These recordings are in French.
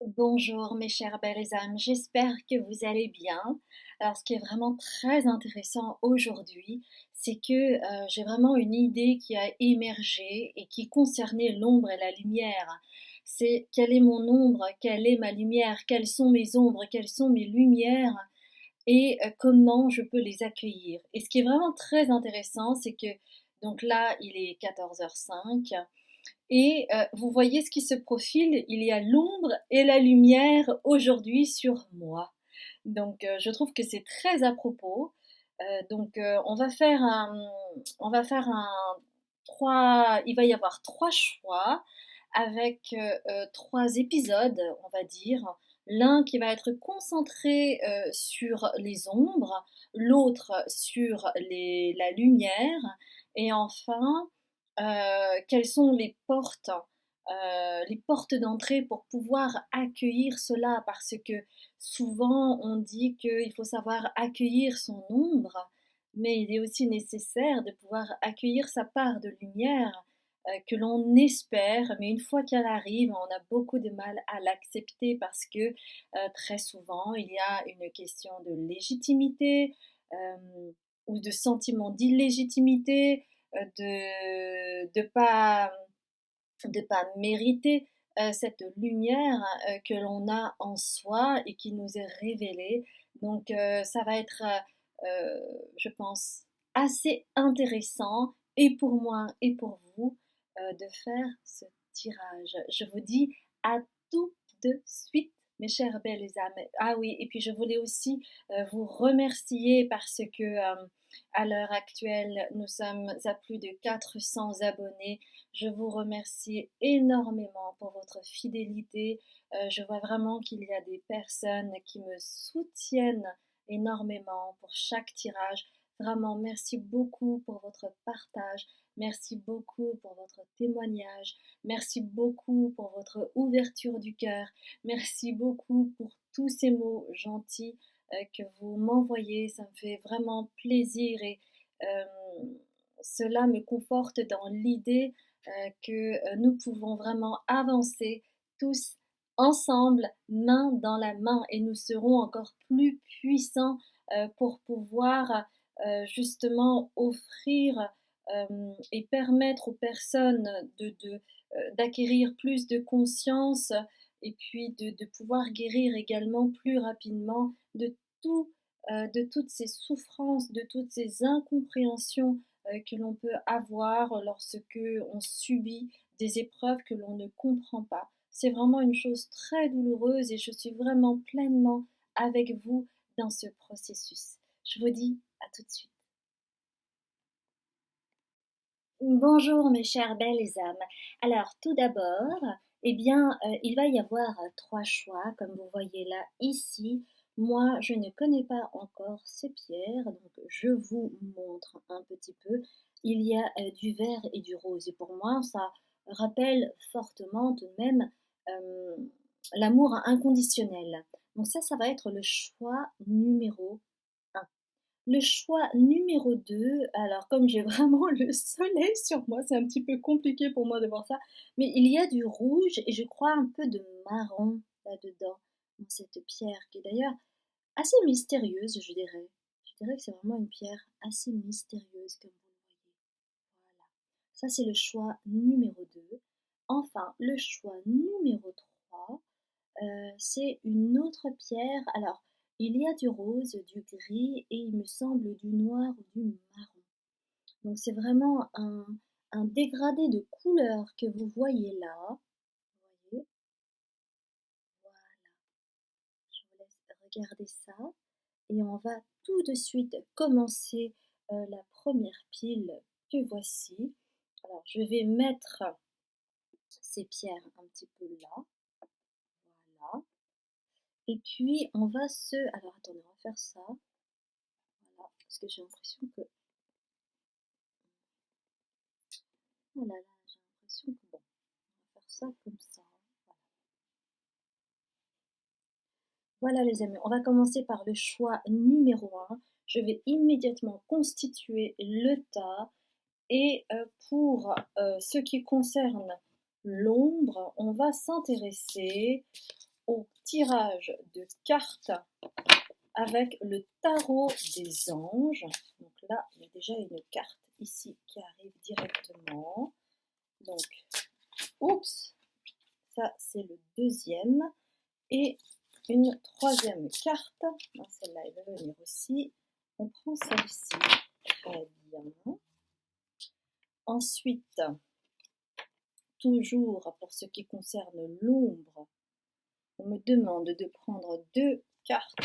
Bonjour mes chères belles âmes, j'espère que vous allez bien. Alors ce qui est vraiment très intéressant aujourd'hui, c'est que j'ai vraiment une idée qui a émergé et qui concernait l'ombre et la lumière. C'est quelle est mon ombre, quelle est ma lumière, quelles sont mes ombres, quelles sont mes lumières et comment je peux les accueillir. Et ce qui est vraiment très intéressant, c'est que donc là il est 14h05 et vous voyez ce qui se profile, il y a l'ombre et la lumière aujourd'hui sur moi. Donc je trouve que c'est très à propos. On va faire un il va y avoir trois choix avec trois épisodes, on va dire. L'un qui va être concentré sur les ombres, l'autre sur la lumière, et enfin quelles sont les portes d'entrée pour pouvoir accueillir cela, parce que souvent on dit qu'il faut savoir accueillir son ombre, mais il est aussi nécessaire de pouvoir accueillir sa part de lumière que l'on espère, mais une fois qu'elle arrive, on a beaucoup de mal à l'accepter parce que très souvent il y a une question de légitimité ou de sentiment d'illégitimité, de pas mériter cette lumière que l'on a en soi et qui nous est révélée. Donc ça va être, je pense, assez intéressant et pour moi et pour vous de faire ce tirage. Je vous dis à tout de suite, mes chères belles âmes. Ah oui, et puis je voulais aussi vous remercier parce que à l'heure actuelle, nous sommes à plus de 400 abonnés. Je vous remercie énormément pour votre fidélité. Je vois vraiment qu'il y a des personnes qui me soutiennent énormément pour chaque tirage. Vraiment, merci beaucoup pour votre partage. Merci beaucoup pour votre témoignage. Merci beaucoup pour votre ouverture du cœur. Merci beaucoup pour tous ces mots gentils que vous m'envoyez. Ça me fait vraiment plaisir et euh, cela me conforte dans l'idée que nous pouvons vraiment avancer tous ensemble, main dans la main, et nous serons encore plus puissants pour pouvoir justement offrir et permettre aux personnes d'acquérir plus de conscience et puis de pouvoir guérir également plus rapidement tout, de toutes ces souffrances, de toutes ces incompréhensions que l'on peut avoir lorsque on subit des épreuves que l'on ne comprend pas. C'est vraiment une chose très douloureuse et je suis vraiment pleinement avec vous dans ce processus. Je vous dis à tout de suite. Bonjour mes chères belles âmes. Alors tout d'abord, eh bien, il va y avoir trois choix, comme vous voyez là ici. Moi, je ne connais pas encore ces pierres, donc je vous montre un petit peu. Il y a du vert et du rose, et pour moi, ça rappelle fortement tout de même euh, l'amour inconditionnel. Donc ça va être le choix numéro un. Le choix numéro 2, alors comme j'ai vraiment le soleil sur moi, c'est un petit peu compliqué pour moi de voir ça, mais il y a du rouge et je crois un peu de marron là-dedans, dans cette pierre qui est d'ailleurs assez mystérieuse, je dirais. Je dirais que c'est vraiment une pierre assez mystérieuse, comme vous le voyez. Voilà. Ça, c'est le choix numéro 2. Enfin, le choix numéro 3. C'est une autre pierre. Alors, il y a du rose, du gris et il me semble du noir ou du marron. Donc c'est vraiment un dégradé de couleurs que vous voyez là. Vous voyez, voilà, je vous laisse regarder ça. Et on va tout de suite commencer la première pile que voici. Alors je vais mettre ces pierres un petit peu là. Voilà. Et puis on va se... Alors attendez, on va faire ça. Voilà, parce que j'ai l'impression que... Oh là là, j'ai l'impression que... Bon, on va faire ça comme ça. Voilà. Voilà les amis, on va commencer par le choix numéro un. Je vais immédiatement constituer le tas. Et pour ce qui concerne l'ombre, on va s'intéresser au tirage de cartes avec le tarot des anges. Donc là, il y a déjà une carte ici qui arrive directement. Donc, oups, ça c'est le deuxième. Et une troisième carte. Celle-là, elle va venir aussi. On prend celle-ci. Très bien. Ensuite, toujours pour ce qui concerne l'ombre, on me demande de prendre deux cartes.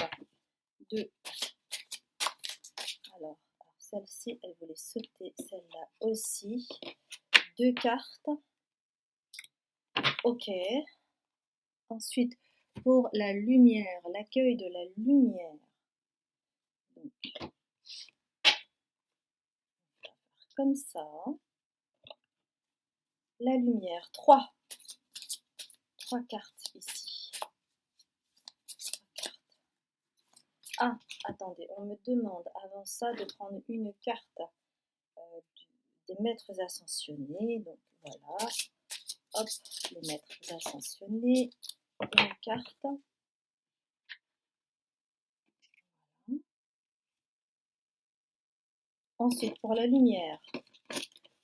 Alors celle-ci, elle voulait sauter, celle-là aussi. Deux cartes. Ok. Ensuite, pour la lumière, l'accueil de la lumière. Donc, on va faire comme ça. La lumière, trois cartes ici. 3 cartes. Ah, attendez, on me demande avant ça de prendre une carte des maîtres ascensionnés. Donc voilà, hop, les maîtres ascensionnés, une carte. Voilà. Ensuite, pour la lumière,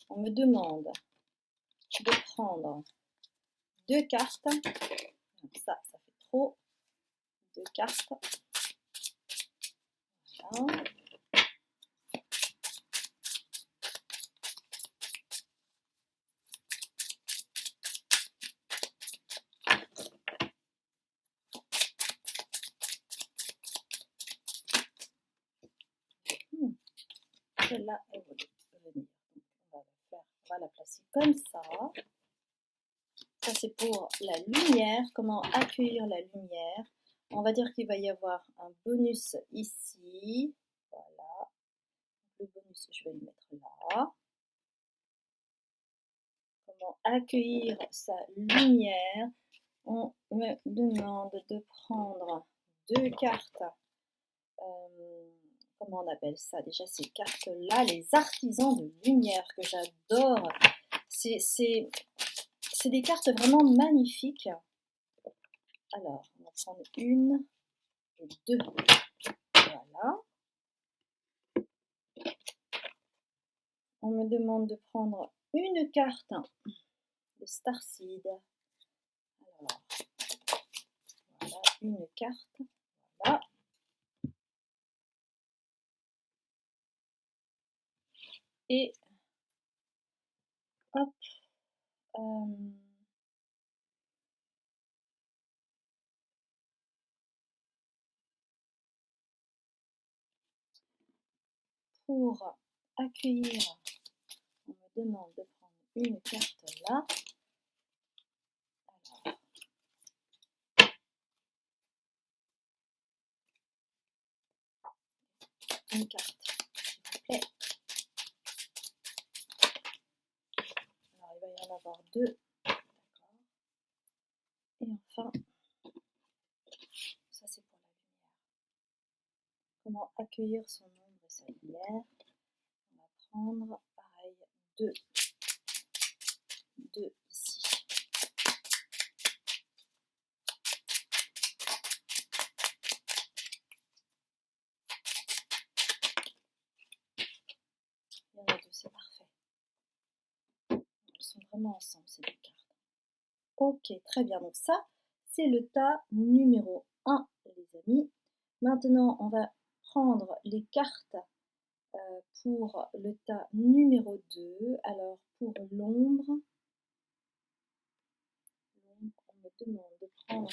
on me demande de prendre deux cartes. Donc ça fait trop. Deux cartes. Voilà. Celle-là, elle va venir. Donc, on va la placer comme ça. Ça, c'est pour la lumière. Comment accueillir la lumière? On va dire qu'il va y avoir un bonus ici. Voilà. Le bonus, je vais le mettre là. Comment accueillir sa lumière? On me demande de prendre deux cartes. Comment on appelle ça déjà, ces cartes-là? Les artisans de lumière, que j'adore. C'est des cartes vraiment magnifiques. Alors, on va prendre une et deux. Voilà. On me demande de prendre une carte de Starseed. Alors, voilà, une carte. Voilà. Et hop. Pour accueillir, on me demande de prendre une carte là. Alors, une carte, s'il vous plaît. Alors, il va y en avoir deux. D'accord. Et enfin, ça c'est pour la lumière. Comment accueillir son ombre et sa lumière? On va prendre, pareil, deux ici. Il y en a deux, c'est parfait. Elles sont vraiment ensemble, ces deux cartes. Ok, très bien. Donc ça, c'est le tas numéro 1, les amis. Maintenant, on va prendre les cartes pour le tas numéro 2. Alors, pour l'ombre, on me demande de prendre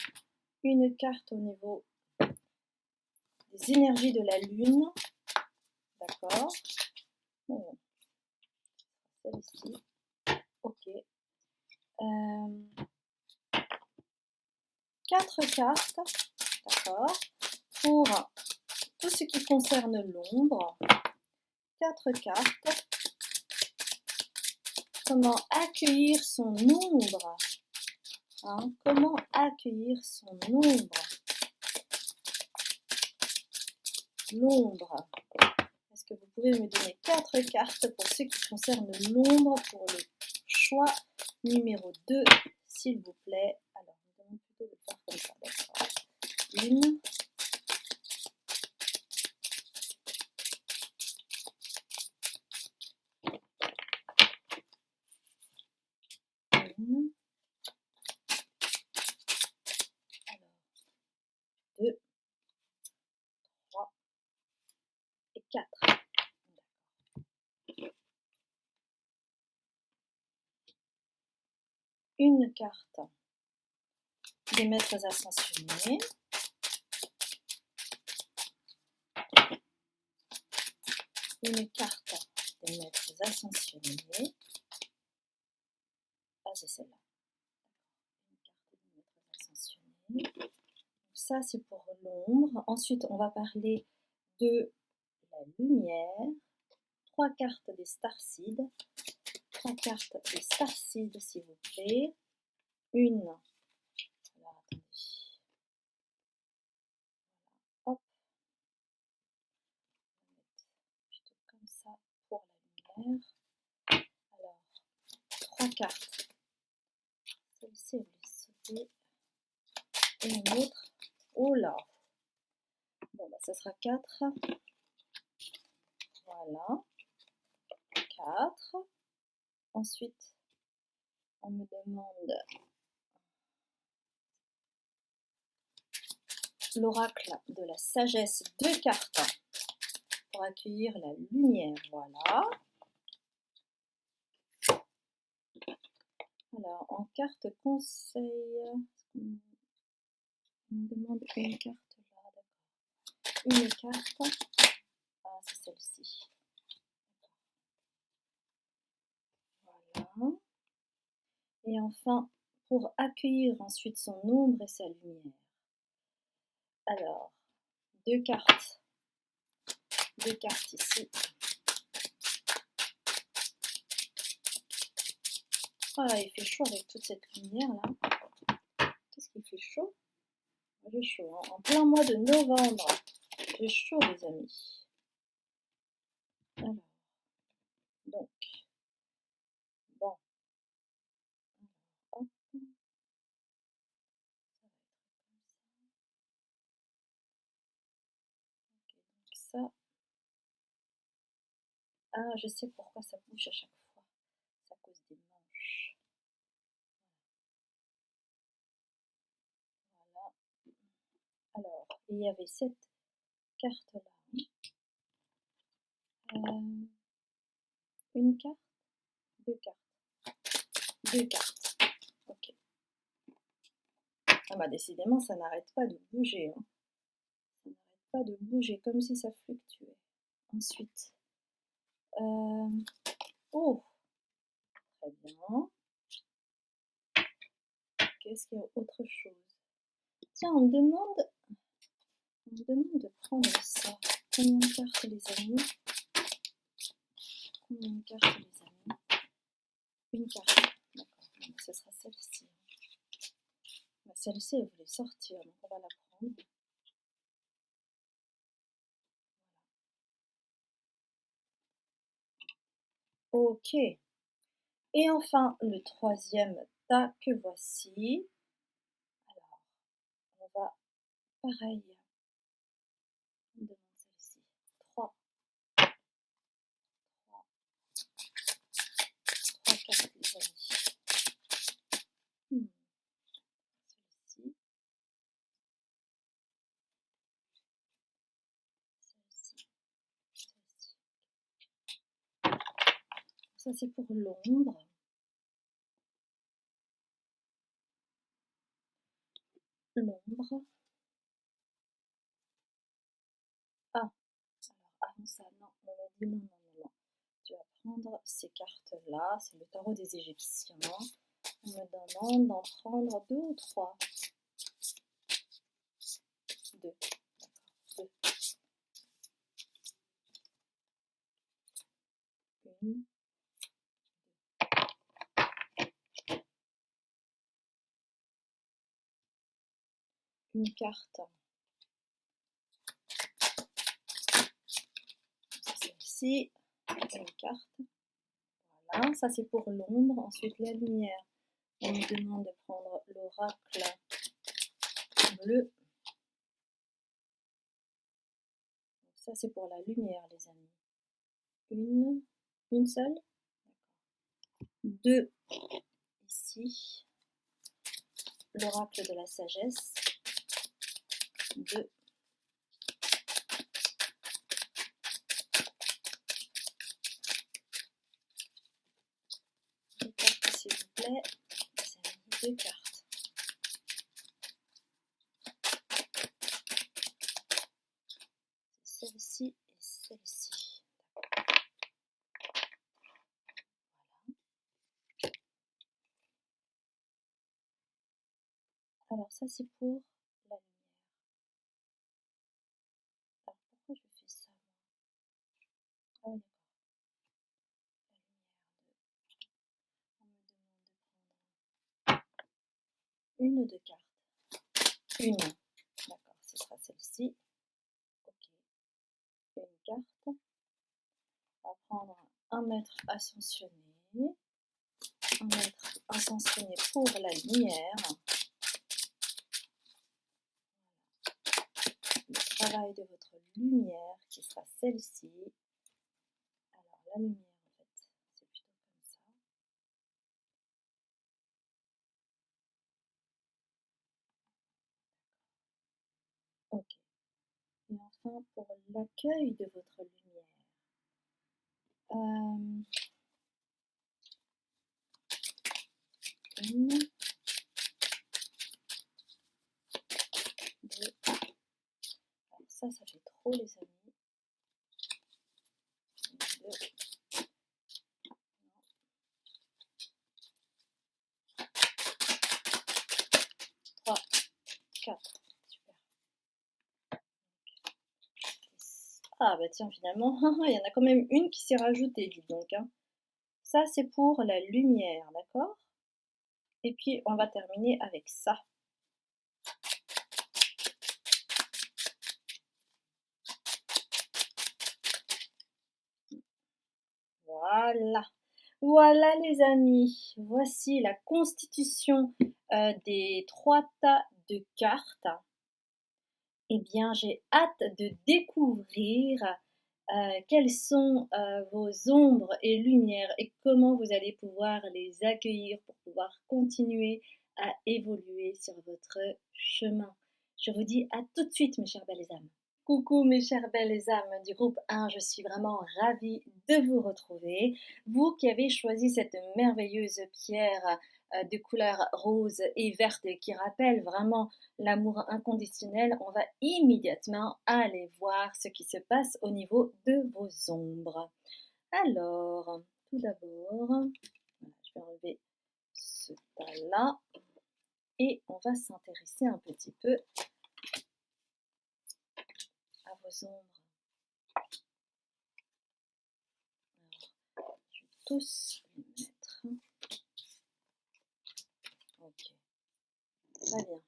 une carte au niveau des énergies de la lune. D'accord. Celle-ci. Ok. 4 cartes. D'accord. Pour tout ce qui concerne l'ombre. 4 cartes. Comment accueillir son ombre? Hein? Comment accueillir son ombre? L'ombre. Est-ce que vous pouvez me donner 4 cartes pour ce qui concerne l'ombre pour le choix numéro 2, s'il vous plaît? Alors, nous allons plutôt le faire comme ça. Une. Une. Alors, 2, 3 et 4. Une carte des maîtres ascensionnés. Une carte des maîtres ascensionnés. Ah, c'est celle-là. Une carte des maîtres ascensionnés. Ça, c'est pour l'ombre. Ensuite, on va parler de la lumière. 3 cartes des starseeds. 3 cartes des starseeds, s'il vous plaît. Une. Alors, attendez. Hop. On va mettre plutôt comme ça pour la lumière. Alors, 3 cartes. Celle-ci, vous les sautez. Et une autre. Oh là. Bon, bah, ça sera 4. Voilà. 4. Ensuite, on me demande l'oracle de la sagesse, 2 cartes pour accueillir la lumière. Voilà. Alors, en carte conseil, on me demande une carte là, d'accord. Une carte. Ah, c'est celle-ci. Voilà. Et enfin, pour accueillir ensuite son ombre et sa lumière. Alors, 2 cartes. 2 cartes ici. Oh là, il fait chaud avec toute cette lumière là. Qu'est-ce qu'il fait chaud? J'ai chaud, hein. En plein mois de novembre. J'ai chaud, les amis. Alors, donc, bon. Alors, hop. Ça va être comme ça. Ok, donc ça. Ah, je sais pourquoi ça bouge à chaque fois. C'est à cause des manches. Voilà. Alors, il y avait cette carte-là. Une carte, 2 cartes. 2 cartes. Ok. Ah bah décidément, ça n'arrête pas de bouger. Hein. Ça n'arrête pas de bouger, comme si ça fluctuait. Ensuite. Oh, très bien. Qu'est-ce qu'il y a autre chose? Tiens, on me demande de prendre ça. Combien de cartes, les amis? Combien de cartes, les amis? Une carte. D'accord. Bon, ce sera celle-ci. Bah, celle-ci, elle voulait sortir, donc on va la prendre. Ok. Et enfin, le troisième tas que voici. Alors, on va, pareil, on demande celle-ci. 3 cartes, les amis. Celle-ci. Celle-ci. Celle-ci. Ça, c'est pour l'ombre. L'ombre. Ah, alors avant ça, non, on m'a dit non, non, non, non. Tu vas prendre ces cartes-là, c'est le tarot des Égyptiens. On me demande d'en prendre 2 ou 3. 2. D'accord, 2. Une. Une carte. C'est celle-ci. Une carte. Voilà, ça c'est pour l'ombre. Ensuite la lumière. On me demande de prendre l'oracle bleu. Ça c'est pour la lumière, les amis. Une seule. Deux ici. L'oracle de la sagesse. Deux. Deux cartes, s'il vous plaît. Deux cartes. Celle-ci et celle-ci. Voilà. Alors ça c'est pour la lumière. Alors pourquoi je fais ça moi? Ah oui, d'accord. On me demande de prendre une ou deux cartes. Une. D'accord, ce sera celle-ci. Ok. Une carte. On va prendre un maître ascensionné. Un maître ascensionné pour la lumière. Le travail de votre lumière qui sera celle-ci. Alors la lumière en fait, c'est plutôt comme ça. Ok. Et enfin pour l'accueil de votre lumière. Une, deux. Alors ça fait trop les amis. Une, deux. Trois, quatre. Super. Ah bah tiens finalement, il y en a quand même une qui s'est rajoutée, dis donc. Hein. Ça c'est pour la lumière, d'accord? Et puis on va terminer avec ça. Voilà. Voilà les amis, voici la constitution des 3 tas de cartes. Eh bien, j'ai hâte de découvrir quelles sont vos ombres et lumières et comment vous allez pouvoir les accueillir pour pouvoir continuer à évoluer sur votre chemin. Je vous dis à tout de suite, mes chères belles âmes. Coucou mes chères belles âmes du groupe 1, je suis vraiment ravie de vous retrouver. Vous qui avez choisi cette merveilleuse pierre de couleur rose et verte qui rappelle vraiment l'amour inconditionnel, on va immédiatement aller voir ce qui se passe au niveau de vos ombres. Alors, tout d'abord, je vais enlever ce tas-là et on va s'intéresser un petit peu à vos ombres. Alors, je vais tous les mettre. Ok, très bien.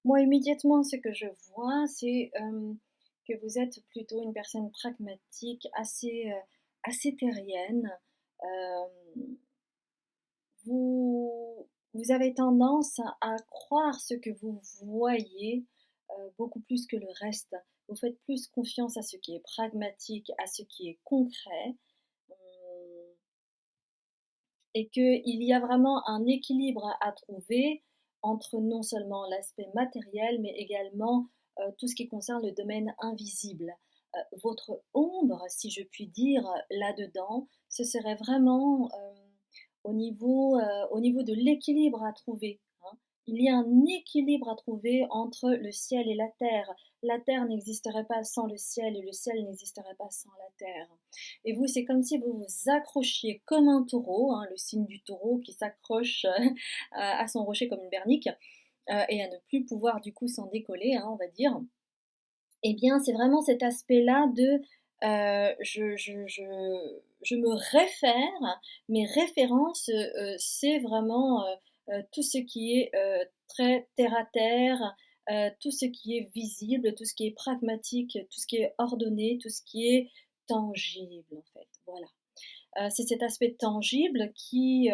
Moi, immédiatement, ce que je vois, c'est que vous êtes plutôt une personne pragmatique, assez terrienne. Euh, vous avez tendance à croire ce que vous voyez beaucoup plus que le reste. Vous faites plus confiance à ce qui est pragmatique, à ce qui est concret. Et qu'il y a vraiment un équilibre à trouver entre non seulement l'aspect matériel, mais également tout ce qui concerne le domaine invisible. Votre ombre, si je puis dire, là-dedans, ce serait vraiment au niveau de l'équilibre à trouver. Hein. Il y a un équilibre à trouver entre le ciel et la terre. La terre n'existerait pas sans le ciel et le ciel n'existerait pas sans la terre. Et vous, c'est comme si vous vous accrochiez comme un taureau, hein, le signe du taureau qui s'accroche à son rocher comme une bernique, et à ne plus pouvoir du coup s'en décoller, hein, on va dire. Eh bien, c'est vraiment cet aspect-là de je me réfère, mes références, c'est vraiment tout ce qui est très terre à terre, tout ce qui est visible, tout ce qui est pragmatique, tout ce qui est ordonné, tout ce qui est tangible en fait, voilà. C'est cet aspect tangible qui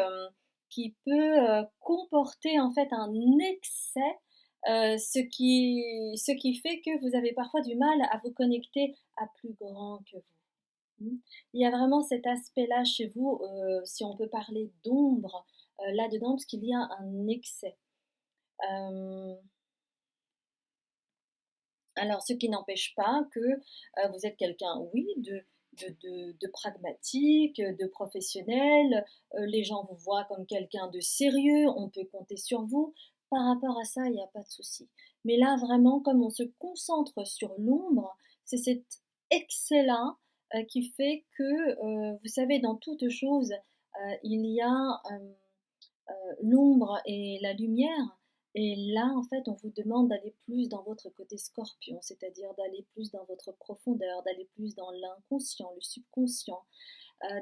peut, comporter en fait un excès, ce qui fait que vous avez parfois du mal à vous connecter à plus grand que vous. Mmh. Il y a vraiment cet aspect-là chez vous, si on peut parler d'ombre, là-dedans, parce qu'il y a un excès. Hem Alors, ce qui n'empêche pas que, vous êtes quelqu'un, oui, de pragmatique, de professionnel, les gens vous voient comme quelqu'un de sérieux, on peut compter sur vous. Par rapport à ça, il y a pas de souci. Mais là, vraiment, comme on se concentre sur l'ombre, c'est cet excès-là, qui fait que, vous savez, dans toute chose, il y a, l'ombre et la lumière. Et là, en fait, on vous demande d'aller plus dans votre côté scorpion, c'est-à-dire d'aller plus dans votre profondeur, d'aller plus dans l'inconscient, le subconscient,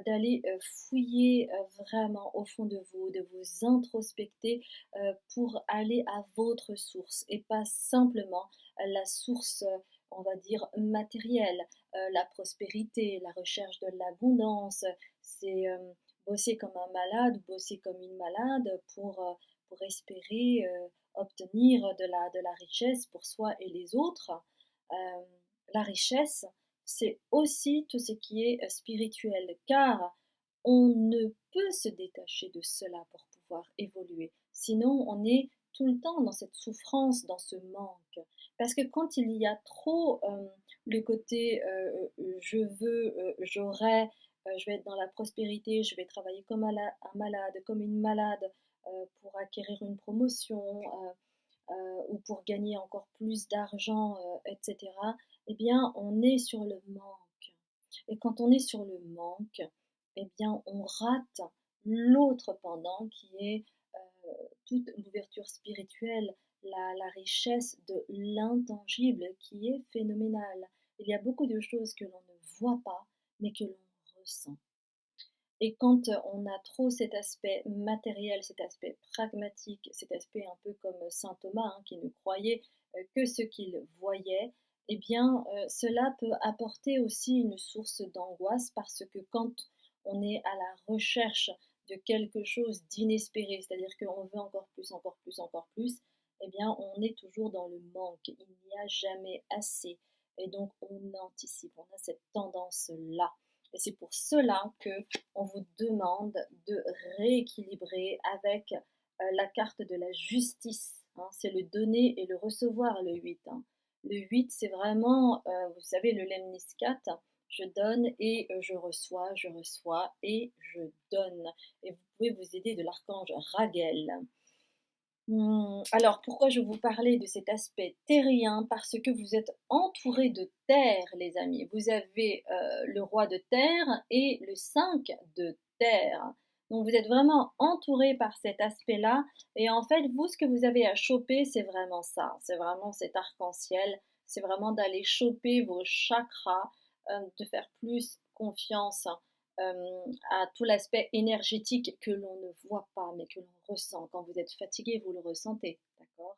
d'aller fouiller vraiment au fond de vous, de vous introspecter pour aller à votre source et pas simplement la source, on va dire, matérielle, la prospérité, la recherche de l'abondance. C'est bosser comme un malade ou bosser comme une malade pour espérer obtenir de la richesse pour soi et les autres. Euh, la richesse, c'est aussi tout ce qui est spirituel, car on ne peut se détacher de cela pour pouvoir évoluer. Sinon, on est tout le temps dans cette souffrance, dans ce manque. Parce que quand il y a trop le côté je veux, j'aurai, je vais être dans la prospérité, je vais travailler comme un malade, comme une malade pour acquérir une promotion ou pour gagner encore plus d'argent, etc., eh bien, on est sur le manque. Et quand on est sur le manque, eh bien, on rate l'autre pendant qui est toute l'ouverture spirituelle, la richesse de l'intangible qui est phénoménale. Il y a beaucoup de choses que l'on ne voit pas, mais que l'on ressent. Et quand on a trop cet aspect matériel, cet aspect pragmatique, cet aspect un peu comme saint Thomas, hein, qui ne croyait que ce qu'il voyait, eh bien, cela peut apporter aussi une source d'angoisse parce que quand on est à la recherche de quelque chose d'inespéré, c'est-à-dire qu'on veut encore plus, encore plus, encore plus, eh bien, on est toujours dans le manque. Il n'y a jamais assez. Et donc, on anticipe, on a cette tendance-là. Et c'est pour cela que on vous demande de rééquilibrer avec la carte de la justice, hein. C'est le donner et le recevoir, le 8, hein. Le 8, c'est vraiment, vous savez, le lemniscat. Je donne et je reçois et je donne. Et vous pouvez vous aider de l'archange Raguel. Alors, pourquoi je vous parlais de cet aspect terrien? Parce que vous êtes entouré de terre, les amis. Vous avez le roi de terre et le 5 de terre. Donc, vous êtes vraiment entouré par cet aspect-là. Et en fait, vous, ce que vous avez à choper, c'est vraiment ça. C'est vraiment cet arc-en-ciel. C'est vraiment d'aller choper vos chakras, de faire plus confiance à tout l'aspect énergétique que l'on ne voit pas, mais que l'on ressent. Quand vous êtes fatigué, vous le ressentez, d'accord?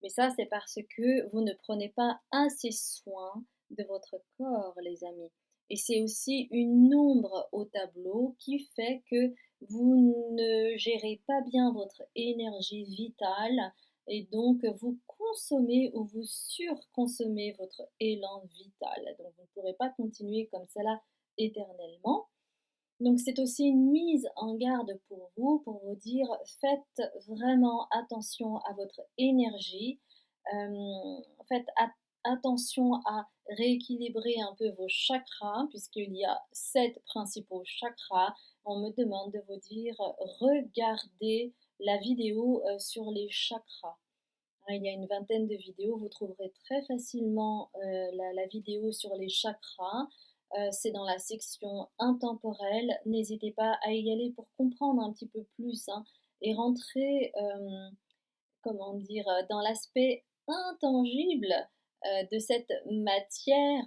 Mais ça, c'est parce que vous ne prenez pas assez soin de votre corps, les amis. Et c'est aussi une ombre au tableau qui fait que vous ne gérez pas bien votre énergie vitale et donc vous consommez ou vous surconsommez votre élan vital. Donc vous ne pourrez pas continuer comme cela éternellement. Donc c'est aussi une mise en garde pour vous dire faites vraiment attention à votre énergie, faites attention à rééquilibrer un peu vos chakras, puisqu'il y a 7 principaux chakras. On me demande de vous dire regardez la vidéo sur les chakras. Hein, il y a une vingtaine de vidéos, vous trouverez très facilement la vidéo sur les chakras. C'est dans la section intemporelle. N'hésitez pas à y aller pour comprendre un petit peu plus, hein, et rentrer, comment dire, dans l'aspect intangible de cette matière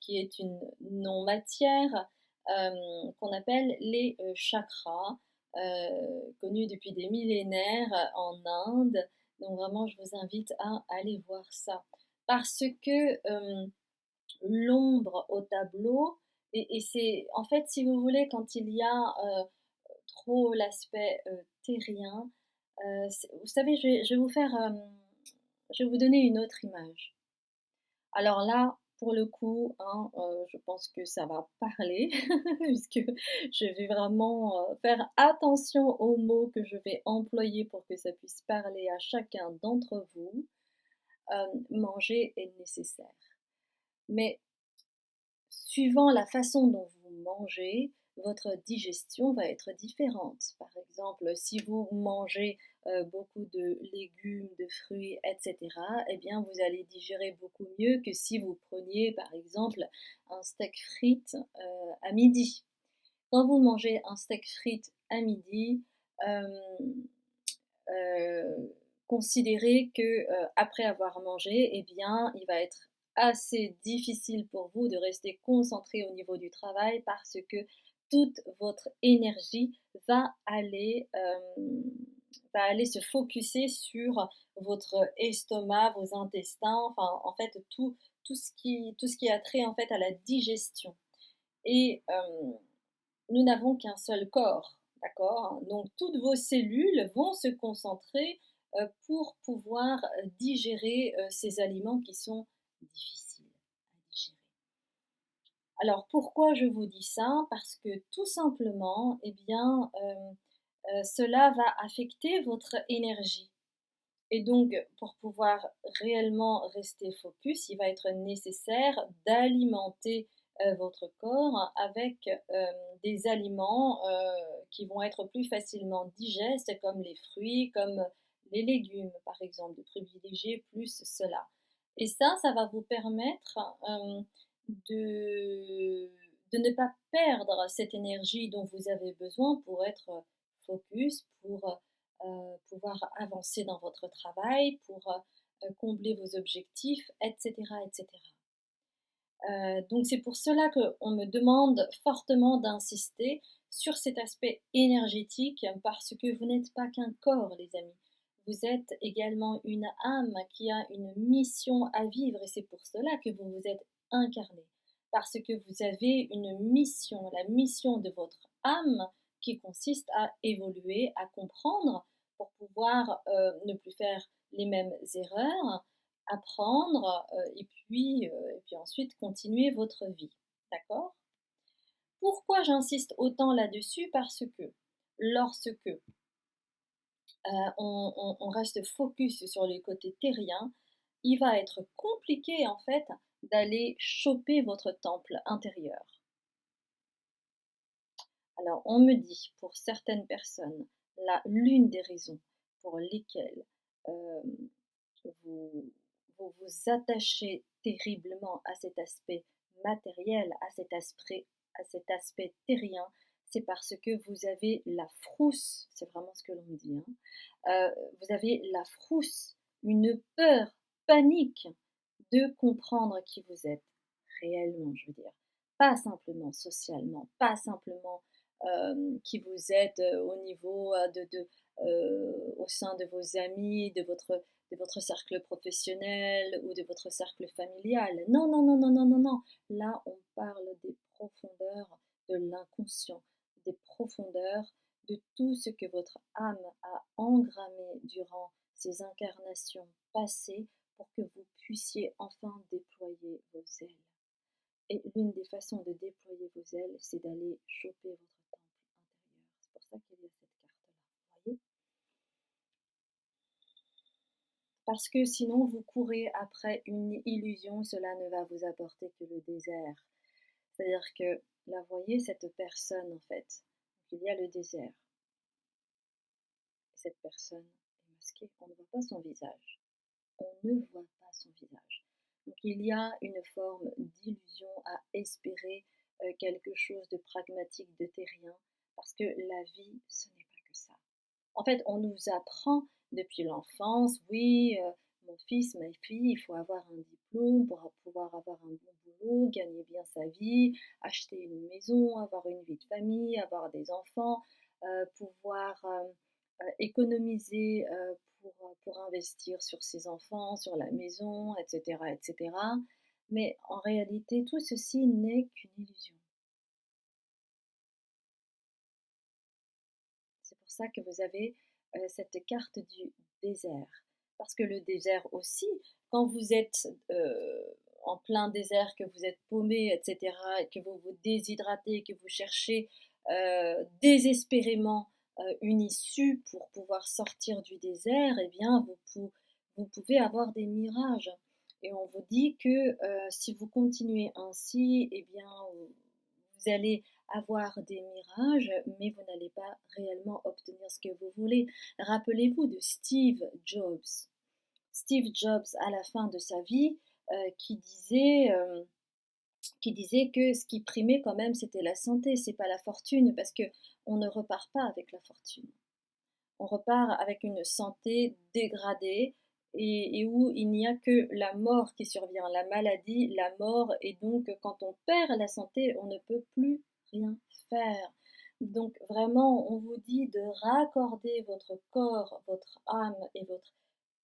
qui est une non-matière qu'on appelle les chakras, connus depuis des millénaires en Inde Donc vraiment, je vous invite à aller voir ça. Parce que l'ombre au tableau, et c'est en fait, si vous voulez, quand il y a trop l'aspect terrien, vous savez, je vais vous faire, je vais vous donner une autre image. Alors là, pour le coup, hein, je pense que ça va parler puisque je vais vraiment, faire attention aux mots que je vais employer pour que ça puisse parler à chacun d'entre vous. Manger est nécessaire. Mais suivant la façon dont vous mangez, votre digestion va être différente. Par exemple, si vous mangez beaucoup de légumes, de fruits, etc., eh bien, vous allez digérer beaucoup mieux que si vous preniez, par exemple, un steak frites à midi. Quand vous mangez un steak frites à midi, euh, considérez que après avoir mangé, eh bien, il va être assez difficile pour vous de rester concentré au niveau du travail parce que toute votre énergie va aller se focuser sur votre estomac, vos intestins, enfin en fait tout ce qui a trait en fait à la digestion. Et nous n'avons qu'un seul corps, d'accord? Donc toutes vos cellules vont se concentrer pour pouvoir digérer ces aliments qui sont difficiles à digérer. Alors pourquoi je vous dis ça? Parce que tout simplement, eh bien, cela va affecter votre énergie. Et donc, pour pouvoir réellement rester focus, il va être nécessaire d'alimenter votre corps avec des aliments qui vont être plus facilement digestes, comme les fruits, comme les légumes, par exemple, de privilégier plus cela. Et ça va vous permettre de, de ne pas perdre cette énergie dont vous avez besoin pour être focus, pour pouvoir avancer dans votre travail, pour combler vos objectifs, etc. etc. Donc c'est pour cela qu'on me demande fortement d'insister sur cet aspect énergétique parce que vous n'êtes pas qu'un corps, les amis. Vous êtes également une âme qui a une mission à vivre et c'est pour cela que vous vous êtes incarné. Parce que vous avez une mission, la mission de votre âme qui consiste à évoluer, à comprendre pour pouvoir ne plus faire les mêmes erreurs, apprendre et puis ensuite continuer votre vie. D'accord? Pourquoi j'insiste autant là-dessus? Parce que lorsque on reste focus sur les côtés terriens, il va être compliqué en fait d'aller choper votre temple intérieur. Alors on me dit pour certaines personnes, l'une des raisons pour lesquelles euh, vous, vous vous attachez terriblement à cet aspect matériel, à cet aspect terrien, c'est parce que vous avez la frousse, c'est vraiment ce que l'on me dit, hein, vous avez la frousse, une peur, panique de comprendre qui vous êtes réellement, je veux dire. Pas simplement socialement, pas simplement qui vous êtes au niveau au sein de vos amis, de votre cercle professionnel ou de votre cercle familial. Non, non, non, non, non, non, non. Là, on parle des profondeurs de l'inconscient, des profondeurs de tout ce que votre âme a engrammé durant ces incarnations passées pour que vous puissiez enfin déployer vos ailes. Et l'une des façons de déployer vos ailes, c'est d'aller choper votre temple intérieur. C'est pour ça qu'il y a cette carte-là. Voyez? Parce que sinon, vous courez après une illusion, cela ne va vous apporter que le désert. C'est-à-dire que là, voyez cette personne en fait. Donc, il y a le désert. Cette personne est masquée, on ne voit pas son visage. On ne voit pas son visage. Donc il y a une forme d'illusion à espérer quelque chose de pragmatique, de terrien, parce que la vie, ce n'est pas que ça. En fait, on nous apprend depuis l'enfance, oui, mon fils, ma fille, il faut avoir un diplôme pour pouvoir avoir un bon boulot, gagner bien sa vie, acheter une maison, avoir une vie de famille, avoir des enfants, pouvoir économiser pour investir sur ses enfants, sur la maison, et cetera, et cetera. Mais en réalité, tout ceci n'est qu'une illusion. C'est pour ça que vous avez, cette carte du désert. Parce que le désert aussi, quand vous êtes, en plein désert, que vous êtes paumé et cetera et que vous vous déshydratez, que vous cherchez, désespérément, une issue pour pouvoir sortir du désert, eh bien vous pouvez avoir des mirages et on vous dit que, si vous continuez ainsi, eh bien, vous allez avoir des mirages, mais vous n'allez pas réellement obtenir ce que vous voulez. Rappelez-vous de Steve Jobs. Steve Jobs, à la fin de sa vie, qui disait que ce qui primait quand même, c'était la santé, c'est pas la fortune, parce que on ne repart pas avec la fortune. On repart avec une santé dégradée et où il n'y a que la mort qui survient, la maladie, la mort, et donc quand on perd la santé, on ne peut plus rien faire. Donc vraiment, on vous dit de raccorder votre corps, votre âme et votre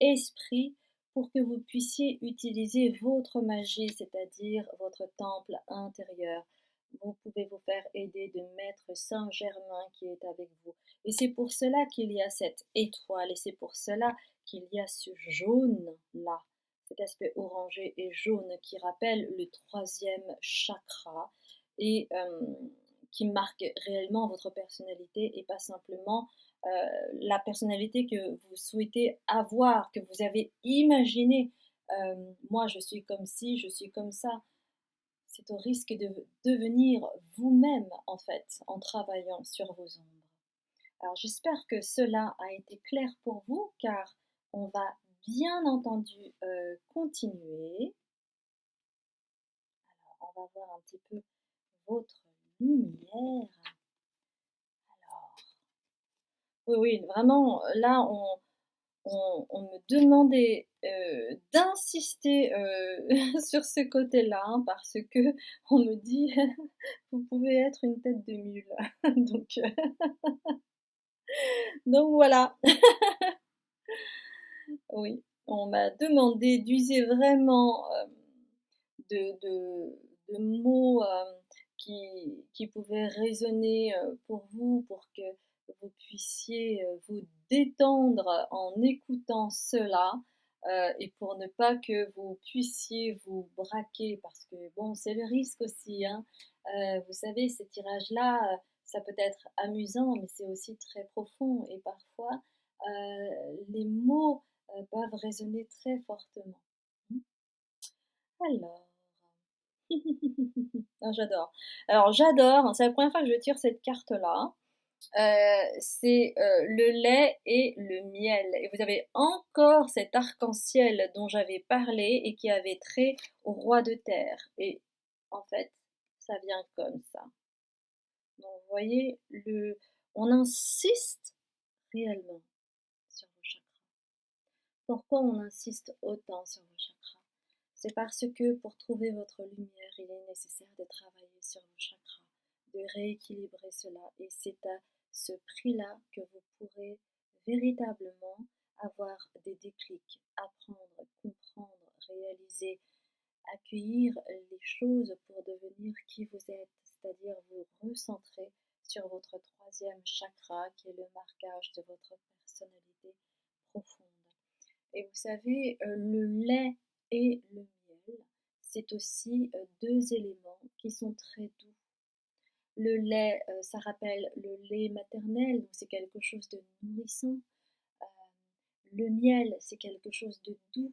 esprit pour que vous puissiez utiliser votre magie, c'est-à-dire votre temple intérieur. Vous pouvez vous faire aider de Maître Saint-Germain qui est avec vous. Et c'est pour cela qu'il y a cette étoile, et c'est pour cela qu'il y a ce jaune-là, cet aspect orangé et jaune qui rappelle le troisième chakra et qui marque réellement votre personnalité et pas simplement la personnalité que vous souhaitez avoir, que vous avez imaginé. Moi, je suis comme ci, je suis comme ça. C'est au risque de devenir vous-même, en fait, en travaillant sur vos ombres. Alors, j'espère que cela a été clair pour vous, car on va bien entendu continuer. Alors, on va voir un petit peu votre lumière. Alors, oui, oui, vraiment, là, on me demandait d'insister sur ce côté-là, hein, parce que on me dit vous pouvez être une tête de mule. Donc, donc voilà, oui, on m'a demandé d'user vraiment de mots qui pouvaient résonner pour vous, pour que vous puissiez vous détendre en écoutant cela. Et pour ne pas que vous puissiez vous braquer, parce que bon, c'est le risque aussi, hein. Vous savez, ces tirages-là, ça peut être amusant, mais c'est aussi très profond. Et parfois, les mots peuvent résonner très fortement. Alors, ah, j'adore. Alors j'adore, c'est la première fois que je tire cette carte-là. C'est le lait et le miel. Et vous avez encore cet arc-en-ciel dont j'avais parlé et qui avait trait au roi de terre. Et en fait, ça vient comme ça. Donc vous voyez, on insiste réellement sur vos chakras. Pourquoi on insiste autant sur vos chakras? C'est parce que pour trouver votre lumière, il est nécessaire de travailler sur vos chakras, de rééquilibrer cela. Et c'est à ce prix-là que vous pourrez véritablement avoir des déclics, apprendre, comprendre, réaliser, accueillir les choses pour devenir qui vous êtes, c'est-à-dire vous recentrer sur votre troisième chakra qui est le marquage de votre personnalité profonde. Et vous savez, le lait et le miel, c'est aussi deux éléments qui sont très doux. Le lait, ça rappelle le lait maternel, donc c'est quelque chose de nourrissant. Euh, le miel, c'est quelque chose de doux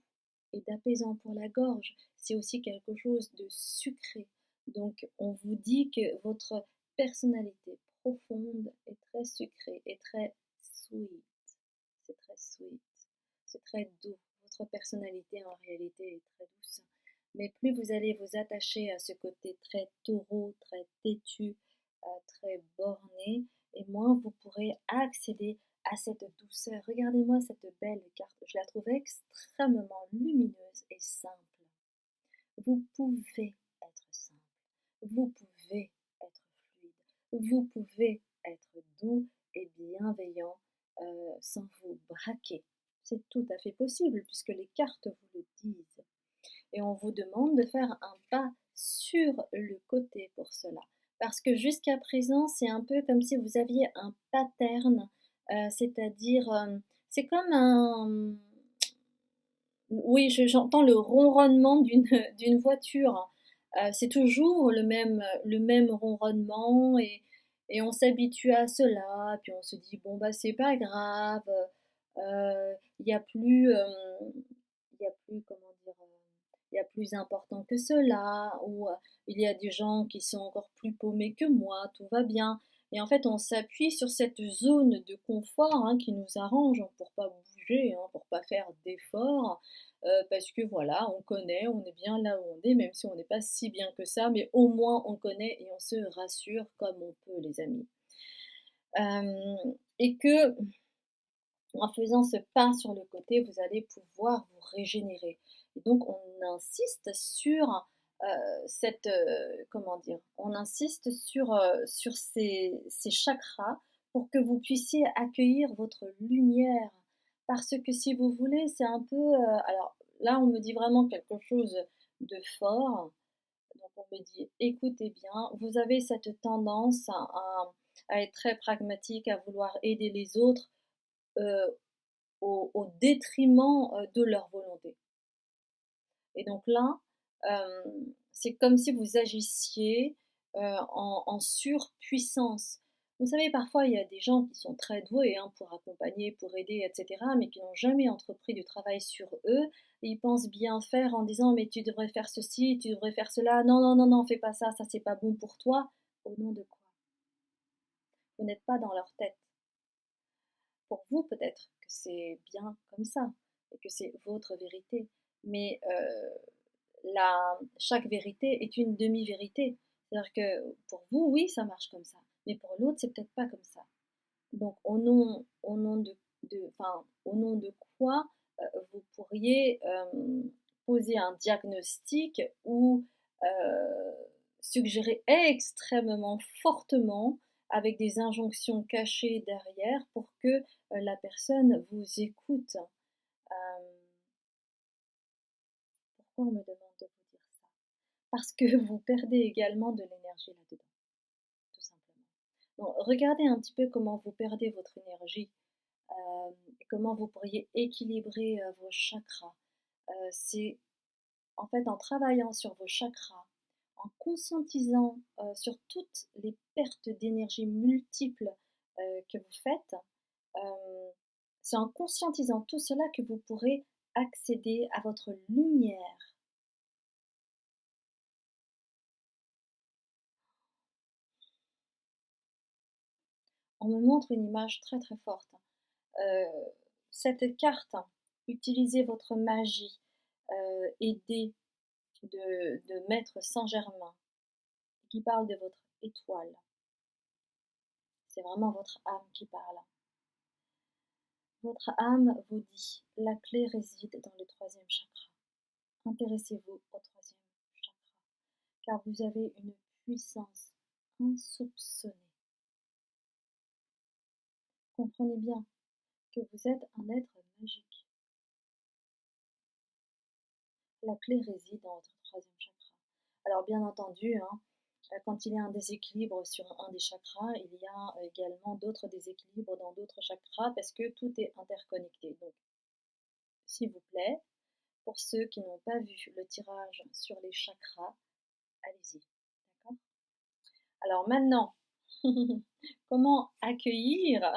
et d'apaisant pour la gorge. C'est aussi quelque chose de sucré. Donc on vous dit que votre personnalité profonde est très sucrée et très sweet. C'est très sweet. C'est très doux. Votre personnalité en réalité est très douce. Mais plus vous allez vous attacher à ce côté très taureau, très têtu, très borné, et moins vous pourrez accéder à cette douceur. Regardez-moi cette belle carte. Je la trouve extrêmement lumineuse et simple. Vous pouvez être simple. Vous pouvez être fluide. Vous pouvez être doux et bienveillant sans vous braquer. C'est tout à fait possible puisque les cartes vous le disent. Et on vous demande de faire un pas sur le côté pour cela. Parce que jusqu'à présent, c'est un peu comme si vous aviez un pattern, c'est-à-dire, c'est comme un oui, j'entends le ronronnement d'une d'une voiture. C'est toujours le même ronronnement et on s'habitue à cela, puis on se dit: «Bon, bah, c'est pas grave, il y a plus, il y a plus, comment dire? Il y a plus important que cela» ou «Il y a des gens qui sont encore plus paumés que moi, tout va bien» et en fait, on s'appuie sur cette zone de confort, hein, qui nous arrange pour pas bouger, hein, pour pas faire d'efforts, parce que voilà, on connaît, on est bien là où on est, même si on n'est pas si bien que ça, mais au moins on connaît et on se rassure comme on peut, les amis. Et que en faisant ce pas sur le côté, vous allez pouvoir vous régénérer. Et donc on insiste sur, comment dire? On insiste sur ces chakras pour que vous puissiez accueillir votre lumière. Parce que si vous voulez, c'est un peu, alors là, on me dit vraiment quelque chose de fort. Donc on me dit: «Écoutez bien, vous avez cette tendance à être très pragmatique, à vouloir aider les autres, heu, au détriment, de leur volonté» et donc là, c'est comme si vous agissiez, en surpuissance. Vous savez, parfois, il y a des gens qui sont très doués, hein, pour accompagner, pour aider et cetera, mais qui n'ont jamais entrepris de travail sur eux. Et ils pensent bien faire en disant: «Mais tu devrais faire ceci, tu devrais faire cela. Non, non, non, non, fais pas ça, ça c'est pas bon pour toi». Au nom de quoi? Vous n'êtes pas dans leur tête. Pour vous, peut-être que c'est bien comme ça et que c'est votre vérité, mais chaque vérité est une demi-vérité. C'est-à-dire que pour vous, oui, ça marche comme ça, mais pour l'autre, c'est peut-être pas comme ça. Donc, au nom enfin, au nom de quoi vous pourriez poser un diagnostic ou suggérer extrêmement fortement avec des injonctions cachées derrière pour que la personne vous écoute. Pourquoi on me demande de vous dire ça? Parce que vous perdez également de l'énergie là-dedans, tout simplement. Donc, regardez un petit peu comment vous perdez votre énergie et comment vous pourriez équilibrer vos chakras. C'est en fait en travaillant sur vos chakras, en conscientisant sur toutes les pertes d'énergie multiples que vous faites, euh, c'est en conscientisant tout cela que vous pourrez accéder à votre lumière. On me montre une image très très forte. Euh, cette carte, utilisez votre magie, aidez de Maître Saint-Germain, qui parle de votre étoile. C'est vraiment votre âme qui parle. Votre âme vous dit, la clé réside dans le troisième chakra. Intéressez-vous au troisième chakra, car vous avez une puissance insoupçonnée. Comprenez bien que vous êtes un être magique. La clé réside dans votre troisième chakra. Alors bien entendu, hein, quand il y a un déséquilibre sur un des chakras, il y a également d'autres déséquilibres dans d'autres chakras parce que tout est interconnecté. Donc, s'il vous plaît, pour ceux qui n'ont pas vu le tirage sur les chakras, allez-y. D'accord? Alors maintenant, comment accueillir,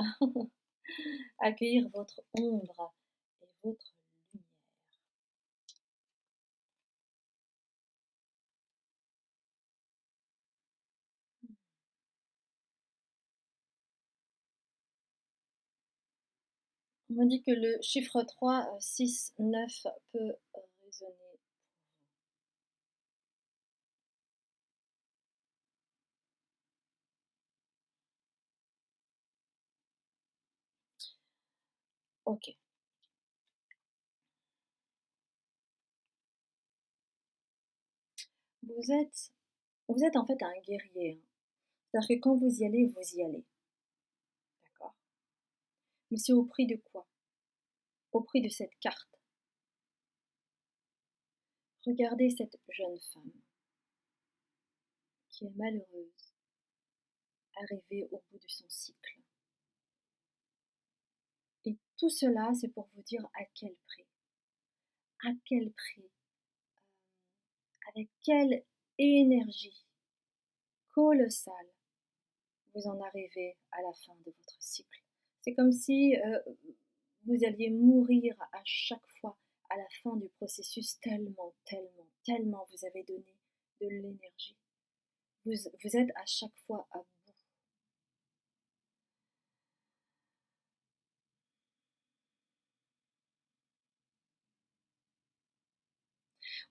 accueillir votre ombre et votre lumière? On me dit que le chiffre 3, 6, 9 peut résonner. Ok. Vous êtes, vous êtes en fait un guerrier, hein. C'est-à-dire que quand vous y allez, vous y allez. D'accord? Mais c'est au prix de quoi? au prix de cette carte. Regardez cette jeune femme qui est malheureuse, arrivée au bout de son cycle. Et tout cela, c'est pour vous dire à quel prix, avec quelle énergie colossale vous en arrivez à la fin de votre cycle. C'est comme si vous alliez mourir à chaque fois à la fin du processus tellement vous avez donné de l'énergie. Vous êtes à chaque fois à bout.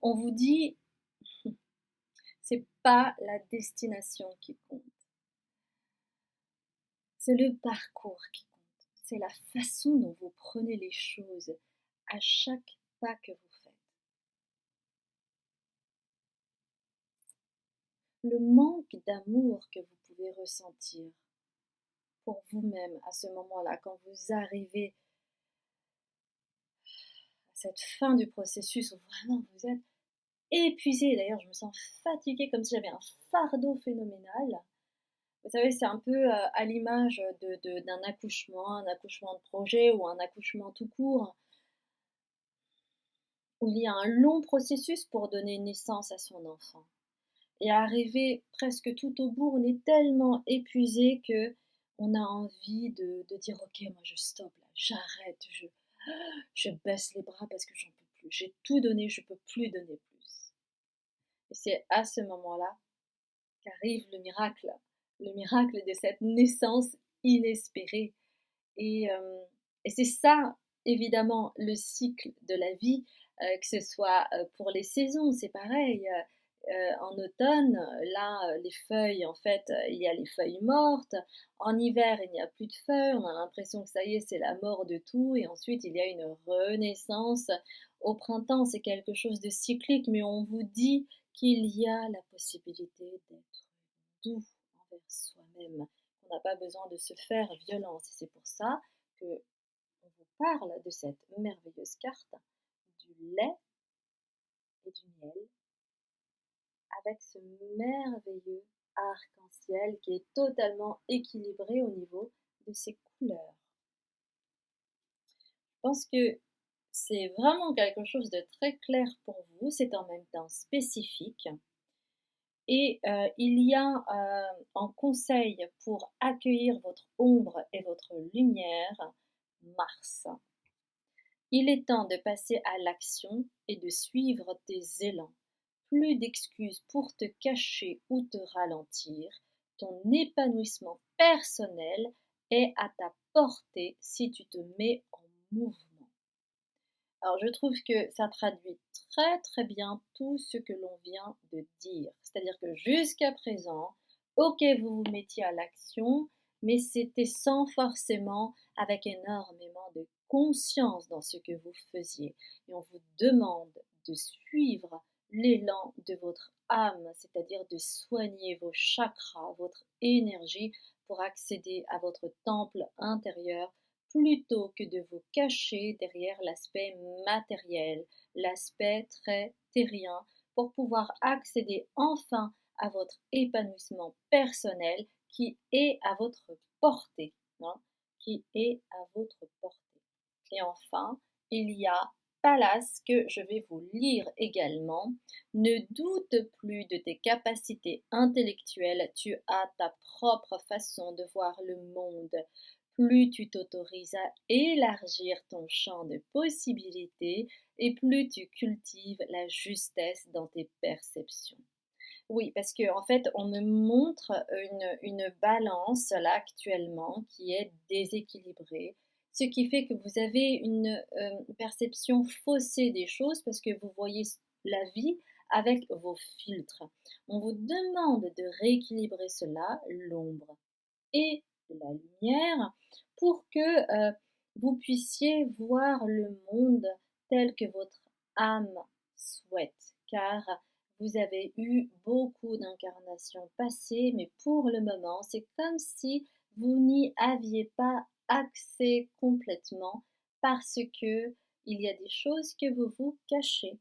On vous dit, c'est pas la destination qui compte, c'est le parcours qui compte, c'est la façon dont vous prenez les choses à chaque pas que vous faites. Le manque d'amour que vous pouvez ressentir pour vous-même à ce moment-là, quand vous arrivez à cette fin du processus où vraiment vous êtes épuisé. D'ailleurs, je me sens fatiguée comme si j'avais un fardeau phénoménal. Vous savez, c'est un peu à l'image d'un accouchement, un accouchement de projet ou un accouchement tout court, où il y a un long processus pour donner naissance à son enfant. Et arrivé presque tout au bout, on est tellement épuisé que on a envie de dire ok, moi je stoppe là, j'arrête, je baisse les bras parce que j'en peux plus. J'ai tout donné, je peux plus donner plus. Et c'est à ce moment-là qu'arrive le miracle de cette naissance inespérée. Et, euh, et c'est ça, évidemment, le cycle de la vie, que ce soit pour les saisons, c'est pareil. En automne, là, les feuilles, en fait, il y a les feuilles mortes. En hiver, il n'y a plus de feuilles. On a l'impression que ça y est, c'est la mort de tout. Et ensuite, il y a une renaissance. Au printemps, c'est quelque chose de cyclique, mais on vous dit qu'il y a la possibilité d'être doux envers soi-même, qu'on n'a pas besoin de se faire violence. Et c'est pour ça que on vous parle de cette merveilleuse carte du lait et du miel avec ce merveilleux arc-en-ciel qui est totalement équilibré au niveau de ses couleurs. Je pense que c'est vraiment quelque chose de très clair pour vous, c'est en même temps spécifique. Et il y a en conseil pour accueillir votre ombre et votre lumière, Mars. Il est temps de passer à l'action et de suivre tes élans. Plus d'excuses pour te cacher ou te ralentir. Ton épanouissement personnel est à ta portée si tu te mets en mouvement. Alors je trouve que ça traduit très bien tout ce que l'on vient de dire. C'est-à-dire que jusqu'à présent, ok, vous vous mettiez à l'action, mais c'était sans forcément avec énormément de conscience dans ce que vous faisiez. Et on vous demande de suivre l'élan de votre âme, c'est-à-dire de soigner vos chakras, votre énergie pour accéder à votre temple intérieur plutôt que de vous cacher derrière l'aspect matériel, l'aspect très terrien, pour pouvoir accéder enfin à votre épanouissement personnel qui est à votre portée, hein, qui est à votre portée. Et enfin, il y a Pallas que je vais vous lire également. Ne doute plus de tes capacités intellectuelles, tu as ta propre façon de voir le monde. Plus tu t'autorises à élargir ton champ de possibilités et plus tu cultives la justesse dans tes perceptions. Oui, parce que en fait, on me montre une balance là actuellement qui est déséquilibrée, ce qui fait que vous avez une perception faussée des choses parce que vous voyez la vie avec vos filtres. On vous demande de rééquilibrer cela, l'ombre et la lumière, pour que vous puissiez voir le monde tel que votre âme souhaite, car vous avez eu beaucoup d'incarnations passées, mais pour le moment, c'est comme si vous n'y aviez pas accès complètement parce que il y a des choses que vous vous cachez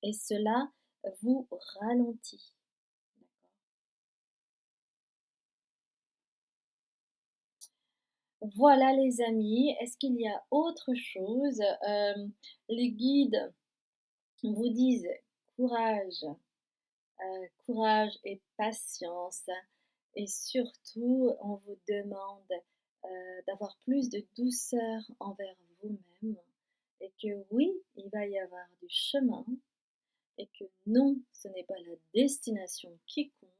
et cela vous ralentit. Voilà les amis, est-ce qu'il y a autre chose? Les guides vous disent courage, courage et patience et surtout on vous demande, d'avoir plus de douceur envers vous-même et que oui, il va y avoir du chemin et que non, ce n'est pas la destination qui compte,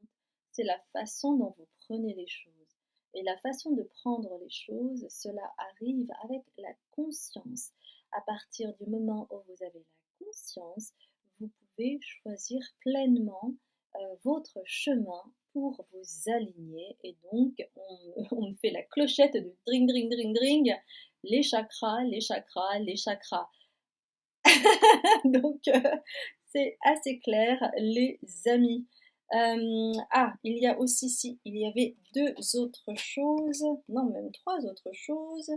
c'est la façon dont vous prenez les choses. Et la façon de prendre les choses, cela arrive avec la conscience. À partir du moment où vous avez la conscience, vous pouvez choisir pleinement votre chemin pour vous aligner. Et donc, on fait la clochette de dring, dring, dring, dring, les chakras, les chakras, les chakras. Donc, c'est assez clair, les amis. Il y a aussi, si, il y avait deux autres choses, non, même trois autres choses.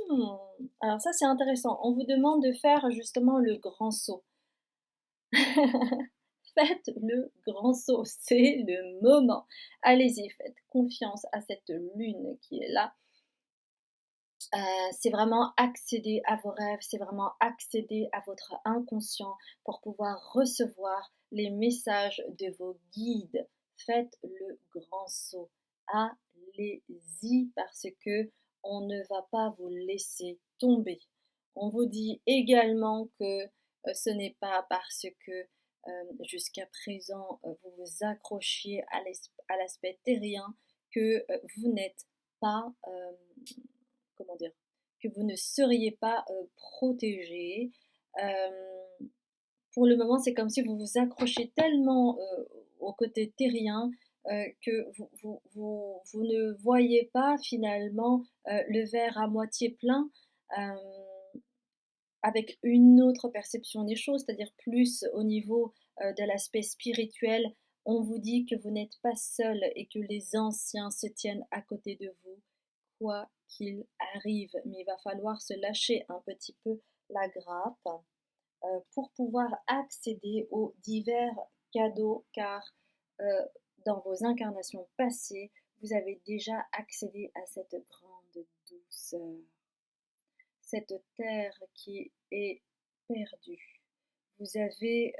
Hmm, Alors ça, c'est intéressant. On vous demande de faire justement le grand saut. Faites le grand saut, c'est le moment. Allez-y, faites confiance à cette lune qui est là. C'est vraiment accéder à vos rêves, c'est vraiment accéder à votre inconscient pour pouvoir recevoir les messages de vos guides. Faites le grand saut. Allez-y parce que on ne va pas vous laisser tomber. On vous dit également que ce n'est pas parce que jusqu'à présent vous vous accrochiez à l'aspect terrien que vous n'êtes pas comment dire, que vous ne seriez pas protégé. Euh, pour le moment, c'est comme si vous vous accrochez tellement au côté terrien que vous ne voyez pas finalement le verre à moitié plein avec une autre perception des choses, c'est-à-dire plus au niveau de l'aspect spirituel. On vous dit que vous n'êtes pas seul et que les anciens se tiennent à côté de vous quoi qu'il arrive. Mais il va falloir se lâcher un petit peu la grappe pour pouvoir accéder aux divers cadeaux car euh, dans vos incarnations passées, vous avez déjà accédé à cette grande douceur, cette terre qui est perdue. Vous avez...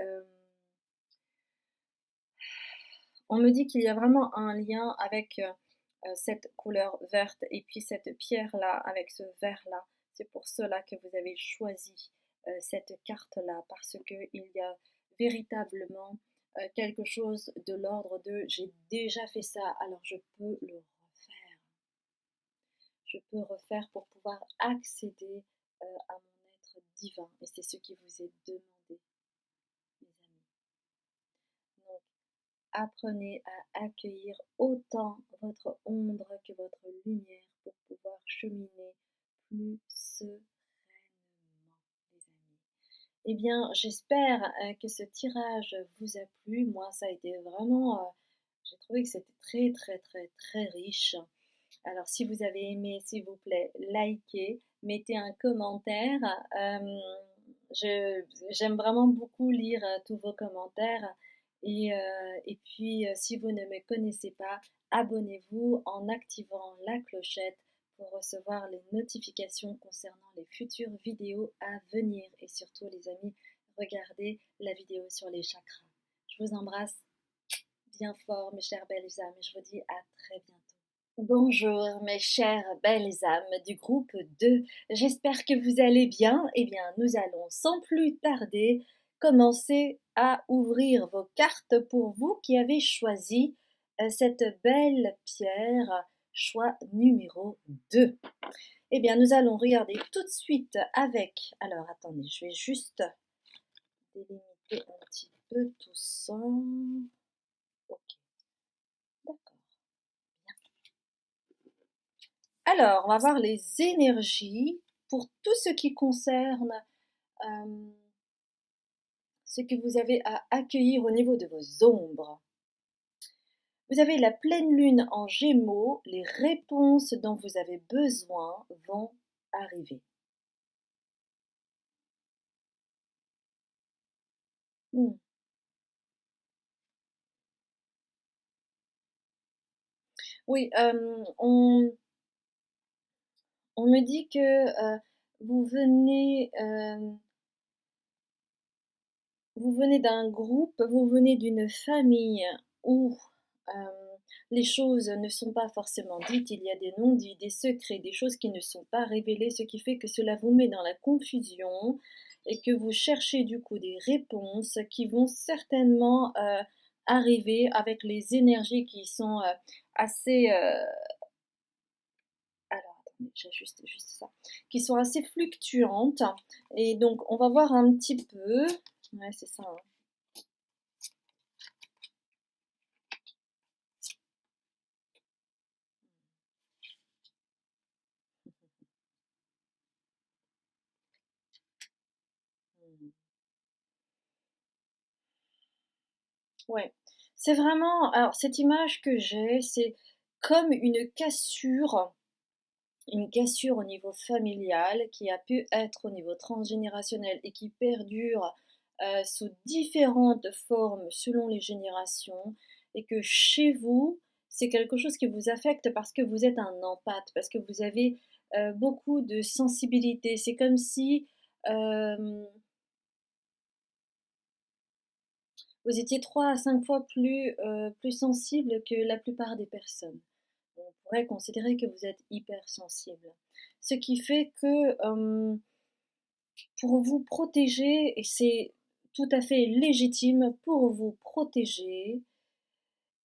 on me dit qu'il y a vraiment un lien avec cette couleur verte et puis cette pierre-là avec ce vert-là. C'est pour cela que vous avez choisi cette carte-là parce qu'il y a véritablement quelque chose de l'ordre de j'ai déjà fait ça, alors je peux le refaire. Je peux refaire pour pouvoir accéder à mon être divin et c'est ce qui vous est demandé, mes amis. Donc, apprenez à accueillir autant votre ombre que votre lumière pour pouvoir cheminer plus sereinement, les amis. Eh bien, j'espère que ce tirage vous a plu. Moi, ça a été vraiment... j'ai trouvé que c'était très, très, très, très riche. Alors, si vous avez aimé, s'il vous plaît, likez, mettez un commentaire. J'aime vraiment beaucoup lire tous vos commentaires. Et puis, si vous ne me connaissez pas, abonnez-vous en activant la clochette pour recevoir les notifications concernant les futures vidéos à venir. Et surtout, les amis, regardez la vidéo sur les chakras. Je vous embrasse bien fort, mes chères belles âmes, et je vous dis à très bientôt. Bonjour mes chères belles âmes du groupe 2, j'espère que vous allez bien. Eh bien, nous allons sans plus tarder commencer à ouvrir vos cartes pour vous qui avez choisi cette belle pierre, choix numéro 2. Eh bien, nous allons regarder tout de suite avec... Alors, attendez, je vais juste délimiter un petit peu tout ça. Ok, d'accord. Alors, on va voir les énergies pour tout ce qui concerne ce que vous avez à accueillir au niveau de vos ombres. Vous avez la pleine lune en Gémeaux, les réponses dont vous avez besoin vont arriver. Mmh. Oui, on me dit que, vous venez, vous venez d'un groupe, vous venez d'une famille où, hem, les choses ne sont pas forcément dites, il y a des non-dits, des secrets, des choses qui ne sont pas révélées, ce qui fait que cela vous met dans la confusion et que vous cherchez du coup des réponses qui vont certainement, arriver avec les énergies qui sont, assez, alors attendez, j'ajuste juste ça, qui sont assez fluctuantes et donc on va voir un petit peu ouais, c'est ça, hein. Mmh. Ouais, c'est vraiment alors cette image que j'ai, c'est comme une cassure au niveau familial qui a pu être au niveau transgénérationnel et qui perdure, sous différentes formes selon les générations et que chez vous, c'est quelque chose qui vous affecte parce que vous êtes un empathe, parce que vous avez, beaucoup de sensibilité. C'est comme si, hem vous étiez 3 à 5 fois plus sensible que la plupart des personnes. On pourrait considérer que vous êtes hypersensible. Ce qui fait que, pour vous protéger et c'est tout à fait légitime, pour vous protéger,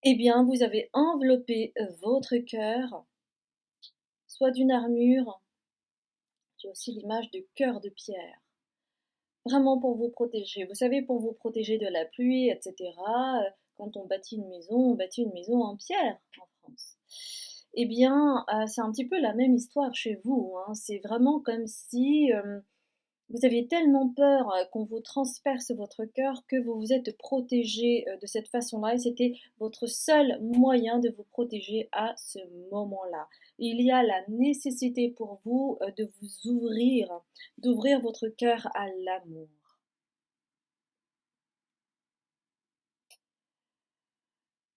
eh bien, vous avez enveloppé, votre cœur, soit d'une armure, j'ai aussi l'image de cœur de pierre. Vraiment pour vous protéger. Vous savez, pour vous protéger de la pluie, et cetera, quand on bâtit une maison en pierre en France. Eh bien, c'est un petit peu la même histoire chez vous, hein. C'est vraiment comme si, vous aviez tellement peur, qu'on vous transperce votre cœur que vous vous êtes protégé de cette façon-là et c'était votre seul moyen de vous protéger à ce moment-là. Il y a la nécessité pour vous, de vous ouvrir, d'ouvrir votre cœur à l'amour.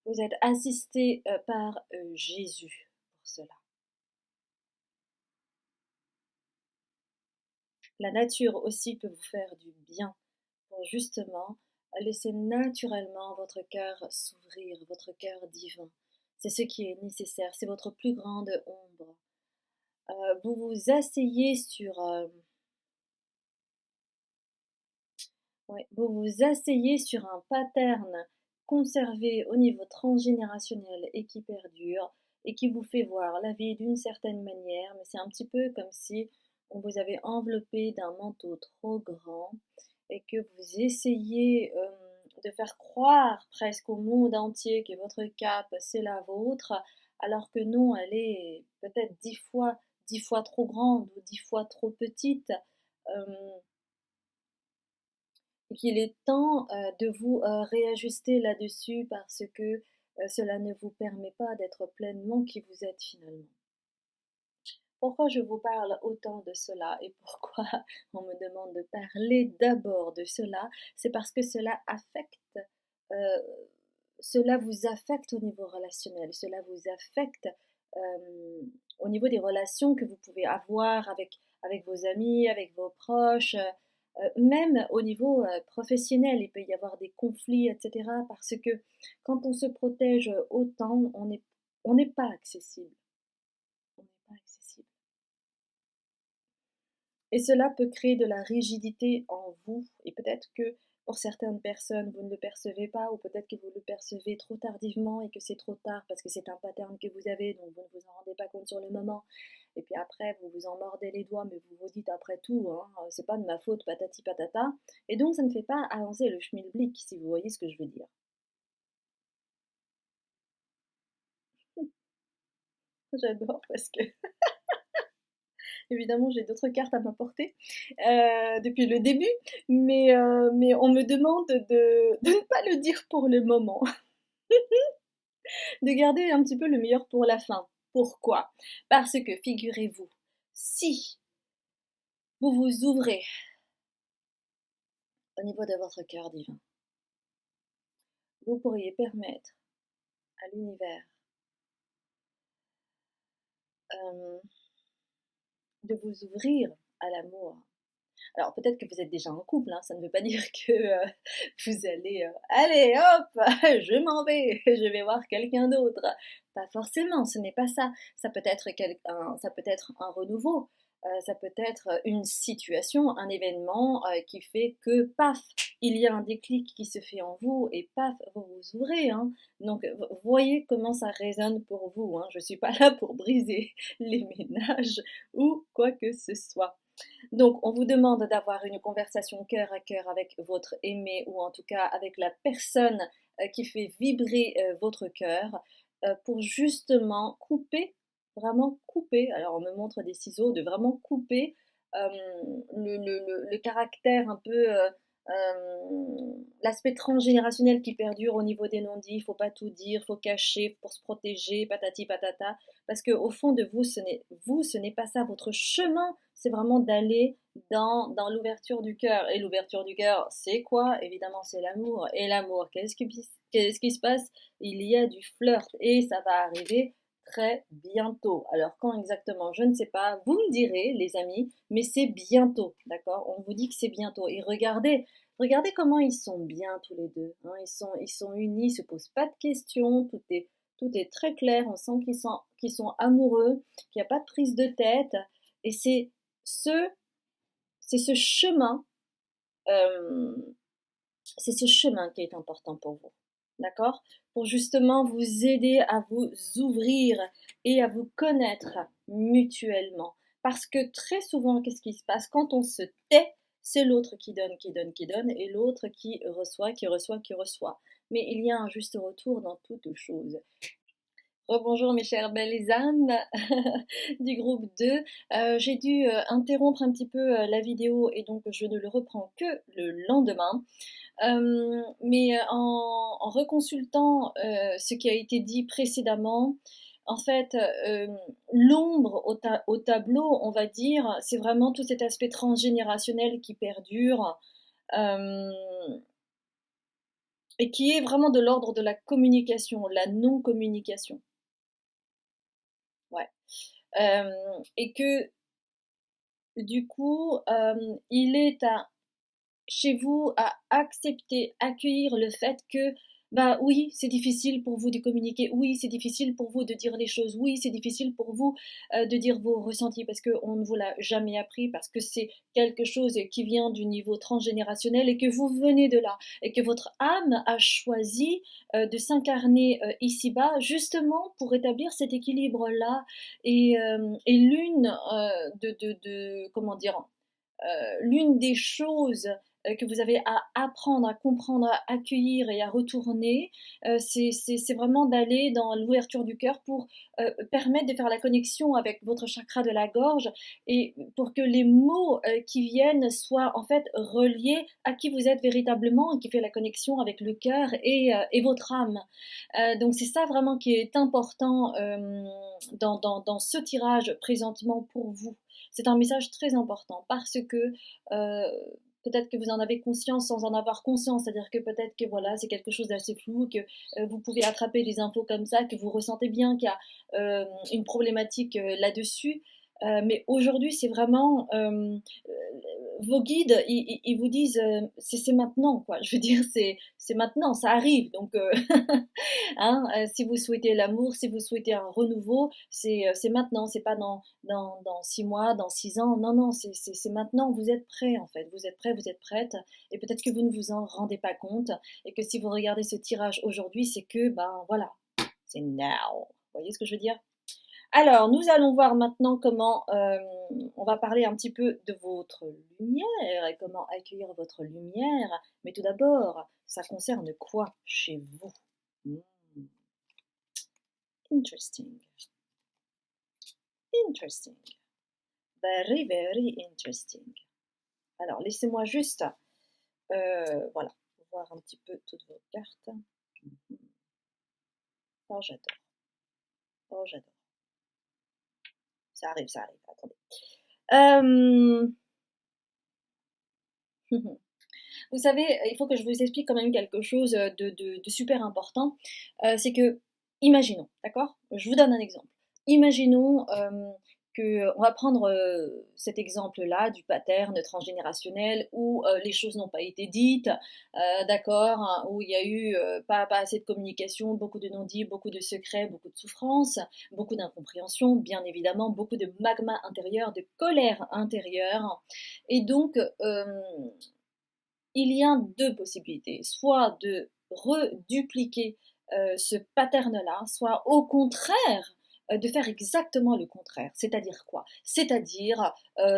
Vous êtes assisté, par, Jésus pour cela. La nature aussi peut vous faire du bien pour justement laisser naturellement votre cœur s'ouvrir, votre cœur divin. C'est ce qui est nécessaire, c'est votre plus grande ombre. Vous vous asseyez sur, ouais, vous vous asseyez sur un pattern conservé au niveau transgénérationnel et qui perdure et qui vous fait voir la vie d'une certaine manière, mais c'est un petit peu comme si on vous avait enveloppé d'un manteau trop grand et que vous essayez de faire croire presque au monde entier que votre cape, c'est la vôtre, alors que non, elle est peut-être 10 fois trop grande ou 10 fois trop petite. Euh, et qu'il est temps de vous réajuster là-dessus parce que cela ne vous permet pas d'être pleinement qui vous êtes finalement. Pourquoi je vous parle autant de cela et pourquoi on me demande de parler d'abord de cela, c'est parce que euh, cela vous affecte au niveau relationnel, cela vous affecte au niveau des relations que vous pouvez avoir avec vos amis, avec vos proches, même au niveau professionnel, il peut y avoir des conflits, etc. Parce que quand on se protège autant, on n'est pas accessible. On n'est pas accessible. Et cela peut créer de la rigidité en vous. Et peut-être que pour certaines personnes, vous ne le percevez pas, ou peut-être que vous le percevez trop tardivement et que c'est trop tard parce que c'est un pattern que vous avez, donc vous ne vous en rendez pas compte sur le moment. Et puis après, vous vous en mordez les doigts, mais vous vous dites après tout, hein, c'est pas de ma faute, patati patata. Et donc ça ne fait pas avancer le schmilblick, si vous voyez ce que je veux dire. J'adore parce que évidemment, j'ai d'autres cartes à m'apporter depuis le début, mais on me demande de ne pas le dire pour le moment, de garder un petit peu le meilleur pour la fin. Pourquoi? Parce que figurez-vous, si vous vous ouvrez au niveau de votre cœur divin, vous pourriez permettre à l'univers de vous ouvrir à l'amour. Alors peut-être que vous êtes déjà en couple, hein, ça ne veut pas dire que vous allez allez hop, je m'en vais, je vais voir quelqu'un d'autre. Pas forcément, ce n'est pas ça. Ça peut être un renouveau, ça peut être une situation, un événement qui fait que paf, il y a un déclic qui se fait en vous et paf, vous vous ouvrez. Hein. Donc voyez comment ça résonne pour vous. Hein. Je ne suis pas là pour briser les ménages ou quoi que ce soit. Donc, on vous demande d'avoir une conversation cœur à cœur avec votre aimé ou en tout cas avec la personne qui fait vibrer votre cœur pour justement couper, vraiment couper. Alors, on me montre des ciseaux, de vraiment couper euh, le caractère un peu, l'aspect transgénérationnel qui perdure au niveau des non-dits. Il faut pas tout dire, il faut cacher pour se protéger, patati patata. Parce qu'au fond de vous, ce n'est pas ça. Votre chemin, c'est vraiment d'aller dans l'ouverture du cœur. Et l'ouverture du cœur, c'est quoi? Évidemment, c'est l'amour. Et l'amour, qu'est-ce qui se passe? Il y a du flirt et ça va arriver très bientôt. Alors quand exactement, je ne sais pas, vous me direz les amis, mais c'est bientôt, d'accord? On vous dit que c'est bientôt. Et regardez comment ils sont bien tous les deux. Hein. Ils sont unis, ils se posent pas de questions, tout est très clair, on sent qu'ils sont amoureux, qu'il n'y a pas de prise de tête. Et ce, c'est ce chemin, euh, c'est ce chemin qui est important pour vous. D'accord? Pour justement vous aider à vous ouvrir et à vous connaître mutuellement. Parce que très souvent, qu'est-ce qui se passe? Quand on se tait, c'est l'autre qui donne, qui donne, qui donne, et l'autre qui reçoit, qui reçoit, qui reçoit. Mais il y a un juste retour dans toute chose. Rebonjour mes chères belles âmes du groupe 2. J'ai dû interrompre un petit peu la vidéo et donc je ne le reprends que le lendemain. Mais en reconsultant ce qui a été dit précédemment, en fait, l'ombre au tableau, on va dire, c'est vraiment tout cet aspect transgénérationnel qui perdure euh, et qui est vraiment de l'ordre de la communication, la non-communication. Ouais. Et que du coup, il est chez vous à accepter, accueillir le fait que, bah oui, c'est difficile pour vous de communiquer, oui, c'est difficile pour vous de dire les choses, oui, c'est difficile pour vous de dire vos ressentis parce qu'on ne vous l'a jamais appris, parce que c'est quelque chose qui vient du niveau transgénérationnel et que vous venez de là, et que votre âme a choisi de s'incarner ici-bas justement pour établir cet équilibre-là. Et l'une comment dire, l'une des choses que vous avez à apprendre, à comprendre, à accueillir et à retourner, c'est vraiment d'aller dans l'ouverture du cœur pour permettre de faire la connexion avec votre chakra de la gorge et pour que les mots qui viennent soient en fait reliés à qui vous êtes véritablement et qui fait la connexion avec le cœur et votre âme. Donc c'est ça vraiment qui est important dans ce tirage présentement pour vous. C'est un message très important parce que peut-être que vous en avez conscience sans en avoir conscience, c'est-à-dire que peut-être que voilà, c'est quelque chose d'assez flou, que vous pouvez attraper des infos comme ça, que vous ressentez bien qu'il y a une problématique là-dessus. Mais aujourd'hui, c'est vraiment vos guides, ils vous disent c'est maintenant, quoi. Je veux dire, c'est maintenant, ça arrive. Donc, hein, si vous souhaitez l'amour, si vous souhaitez un renouveau, c'est maintenant, c'est pas dans 6 mois, dans 6 ans. Non, non, c'est maintenant. Vous êtes prêts, en fait. Vous êtes prêts, vous êtes prêtes. Et peut-être que vous ne vous en rendez pas compte. Et que si vous regardez ce tirage aujourd'hui, c'est que, ben voilà, c'est now. Vous voyez ce que je veux dire? Alors, nous allons voir maintenant comment on va parler un petit peu de votre lumière et comment accueillir votre lumière. Mais tout d'abord, ça concerne quoi chez vous? Hmm, Interesting, interesting, very, very interesting. Alors, laissez-moi juste, voilà, voir un petit peu toutes vos cartes. Oh, j'adore. Oh, j'adore. Ça arrive, ça arrive. Attendez. Vous savez, il faut que je vous explique quand même quelque chose de super important. C'est que, imaginons, d'accord? Je vous donne un exemple. Imaginons on va prendre cet exemple-là du pattern transgénérationnel où les choses n'ont pas été dites, d'accord, hein, où il y a eu pas assez de communication, beaucoup de non-dits, beaucoup de secrets, beaucoup de souffrances, beaucoup d'incompréhension, bien évidemment, beaucoup de magma intérieur, de colère intérieure. Et donc, il y a deux possibilités, soit de redupliquer ce pattern-là, soit au contraire de faire exactement le contraire. C'est-à-dire quoi? C'est-à-dire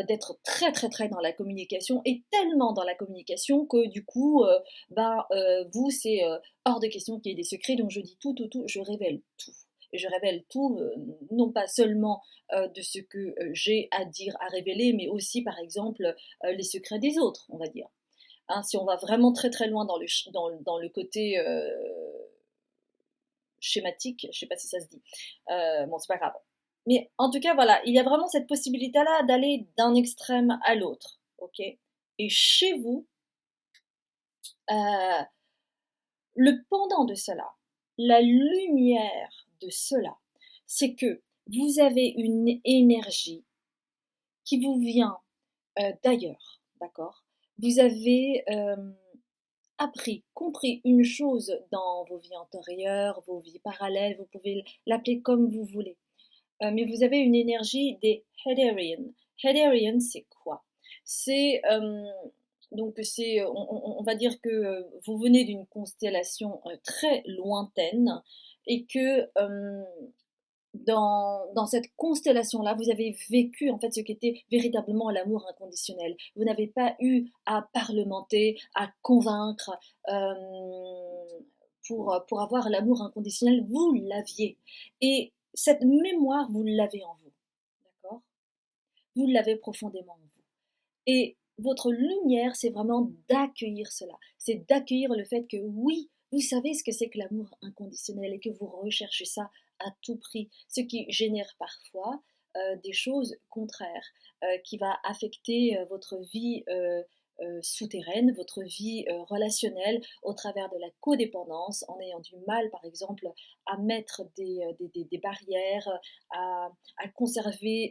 d'être très très très dans la communication et tellement dans la communication que du coup, vous, c'est hors de question qu'il y ait des secrets, donc je dis tout, tout, tout, je révèle tout. Et je révèle tout, non pas seulement de ce que j'ai à dire, à révéler, mais aussi, par exemple, les secrets des autres, on va dire. Hein, si on va vraiment très très loin dans le côté schématique, je ne sais pas si ça se dit. Bon, c'est pas grave. Mais en tout cas, voilà, il y a vraiment cette possibilité-là d'aller d'un extrême à l'autre. Ok. Et chez vous, euh, le pendant de cela, la lumière de cela, c'est que vous avez une énergie qui vous vient d'ailleurs, d'accord? Vous avez appris, compris une chose dans vos vies antérieures, vos vies parallèles, vous pouvez l'appeler comme vous voulez. Mais vous avez une énergie des Hederian. Hederian, c'est quoi? C'est donc c'est, on va dire que vous venez d'une constellation très lointaine et que dans cette constellation-là, vous avez vécu en fait ce qu'était véritablement l'amour inconditionnel. Vous n'avez pas eu à parlementer, à convaincre pour avoir l'amour inconditionnel. Vous l'aviez. Et cette mémoire, vous l'avez en vous. D'accord? Vous l'avez profondément en vous. Et votre lumière, c'est vraiment d'accueillir cela. C'est d'accueillir le fait que oui, vous savez ce que c'est que l'amour inconditionnel et que vous recherchez ça à tout prix, ce qui génère parfois des choses contraires, qui va affecter votre vie souterraine, votre vie relationnelle au travers de la codépendance, en ayant du mal, par exemple, à mettre des barrières, à conserver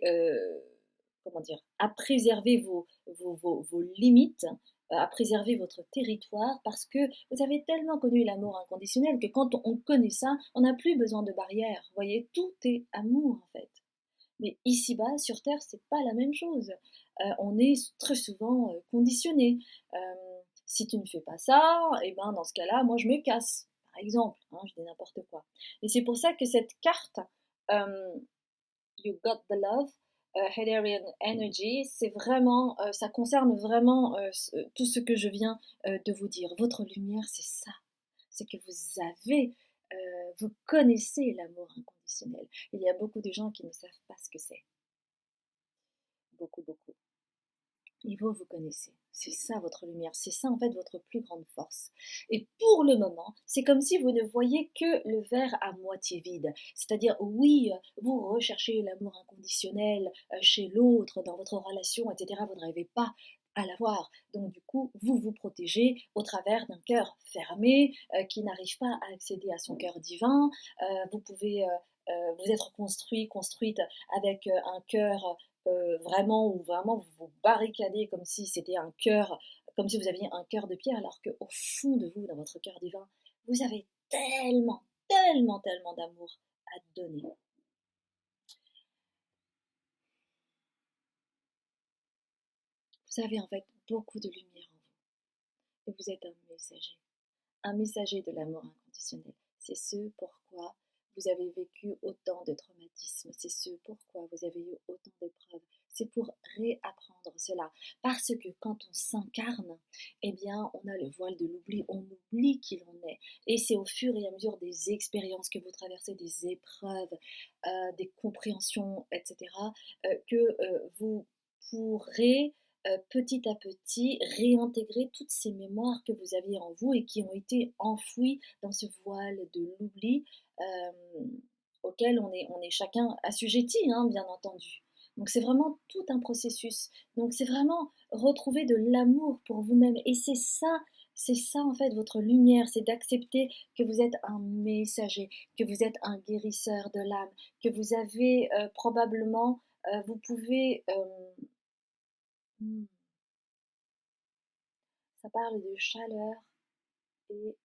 comment dire, à préserver vos limites, à préserver votre territoire, parce que vous avez tellement connu l'amour inconditionnel que quand on connaît ça, on n'a plus besoin de barrières. Vous voyez, tout est amour en fait. Mais ici-bas, sur Terre, c'est pas la même chose. On est très souvent conditionné. Si tu ne fais pas ça, et ben dans ce cas-là, moi je me casse, par exemple. Hein, je dis n'importe quoi. Et c'est pour ça que cette carte, euh, You Got the Love, Hederian Energy, c'est vraiment, ça concerne vraiment tout ce que je viens de vous dire. Votre lumière, c'est ça. C'est que vous connaissez l'amour inconditionnel. Il y a beaucoup de gens qui ne savent pas ce que c'est. Beaucoup, beaucoup. Et vous connaissez. C'est ça votre lumière, c'est ça en fait votre plus grande force. Et pour le moment, c'est comme si vous ne voyez que le verre à moitié vide. C'est-à-dire, oui, vous recherchez l'amour inconditionnel chez l'autre, dans votre relation, etc. Vous n'arrivez pas à l'avoir. Donc du coup, vous vous protégez au travers d'un cœur fermé qui n'arrive pas à accéder à son cœur divin. Vous pouvez vous être construite avec un cœur vraiment où vraiment vous vous barricadez comme si c'était un cœur, comme si vous aviez un cœur de pierre, alors qu'au fond de vous, dans votre cœur divin, vous avez tellement, tellement, tellement d'amour à donner. Vous avez en fait beaucoup de lumière en vous et vous êtes un messager de l'amour inconditionnel. C'est ce pourquoi vous avez vécu autant de traumatismes, c'est ce pourquoi vous avez eu autant d'épreuves. C'est pour réapprendre cela. Parce que quand on s'incarne, eh bien, on a le voile de l'oubli, on oublie qui l'on est. Et c'est au fur et à mesure des expériences que vous traversez, des épreuves, des compréhensions, etc., que vous pourrez petit à petit réintégrer toutes ces mémoires que vous aviez en vous et qui ont été enfouies dans ce voile de l'oubli auquel on est chacun assujetti, hein, bien entendu. Donc c'est vraiment tout un processus. Donc c'est vraiment retrouver de l'amour pour vous-même. Et c'est ça en fait votre lumière, c'est d'accepter que vous êtes un messager, que vous êtes un guérisseur de l'âme, que vous avez probablement, vous pouvez, hmm, ça parle et de chaleur et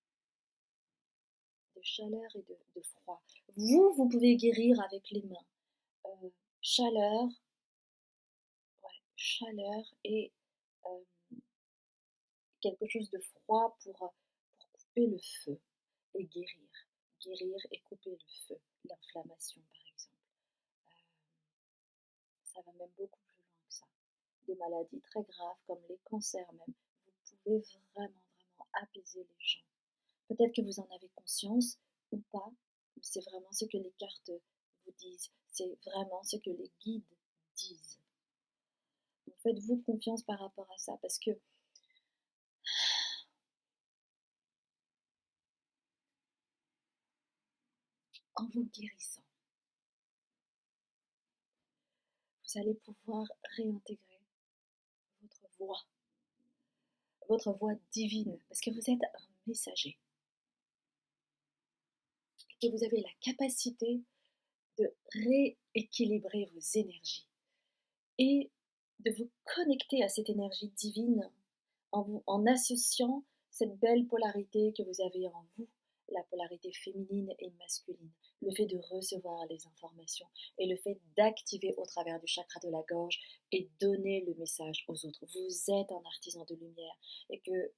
de froid. Vous pouvez guérir avec les mains. Euh, chaleur, ouais, chaleur et euh, quelque chose de froid pour couper le feu et guérir. Guérir et couper le feu. L'inflammation, par exemple. Ça va même beaucoup plus loin que ça. Des maladies très graves comme les cancers même. Vous pouvez vraiment apaiser les gens. Peut-être que vous en avez conscience ou pas, mais c'est vraiment ce que les cartes vous disent. C'est vraiment ce que les guides disent. Donc faites-vous confiance par rapport à ça parce que en vous guérissant, vous allez pouvoir réintégrer votre votre voix divine, parce que vous êtes un messager, et que vous avez la capacité de rééquilibrer vos énergies et de vous connecter à cette énergie divine en associant cette belle polarité que vous avez en vous, la polarité féminine et masculine, le fait de recevoir les informations et le fait d'activer au travers du chakra de la gorge et donner le message aux autres. Vous êtes un artisan de lumière et que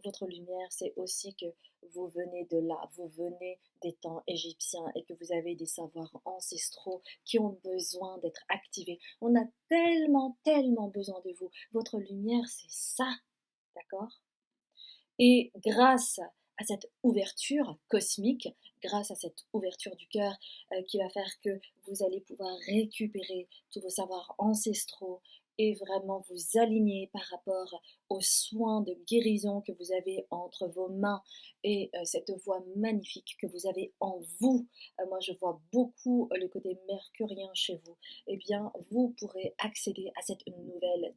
votre lumière, c'est aussi que vous venez de là, vous venez des temps égyptiens et que vous avez des savoirs ancestraux qui ont besoin d'être activés. On a tellement besoin de vous. Votre lumière, c'est ça, d'accord? Et grâce à cette ouverture cosmique, grâce à cette ouverture du cœur qui va faire que vous allez pouvoir récupérer tous vos savoirs ancestraux et vraiment vous aligner par rapport aux soins de guérison que vous avez entre vos mains et cette voix magnifique que vous avez en vous. Moi, je vois beaucoup le côté mercurien chez vous. Eh bien, vous pourrez accéder à cette nouvelle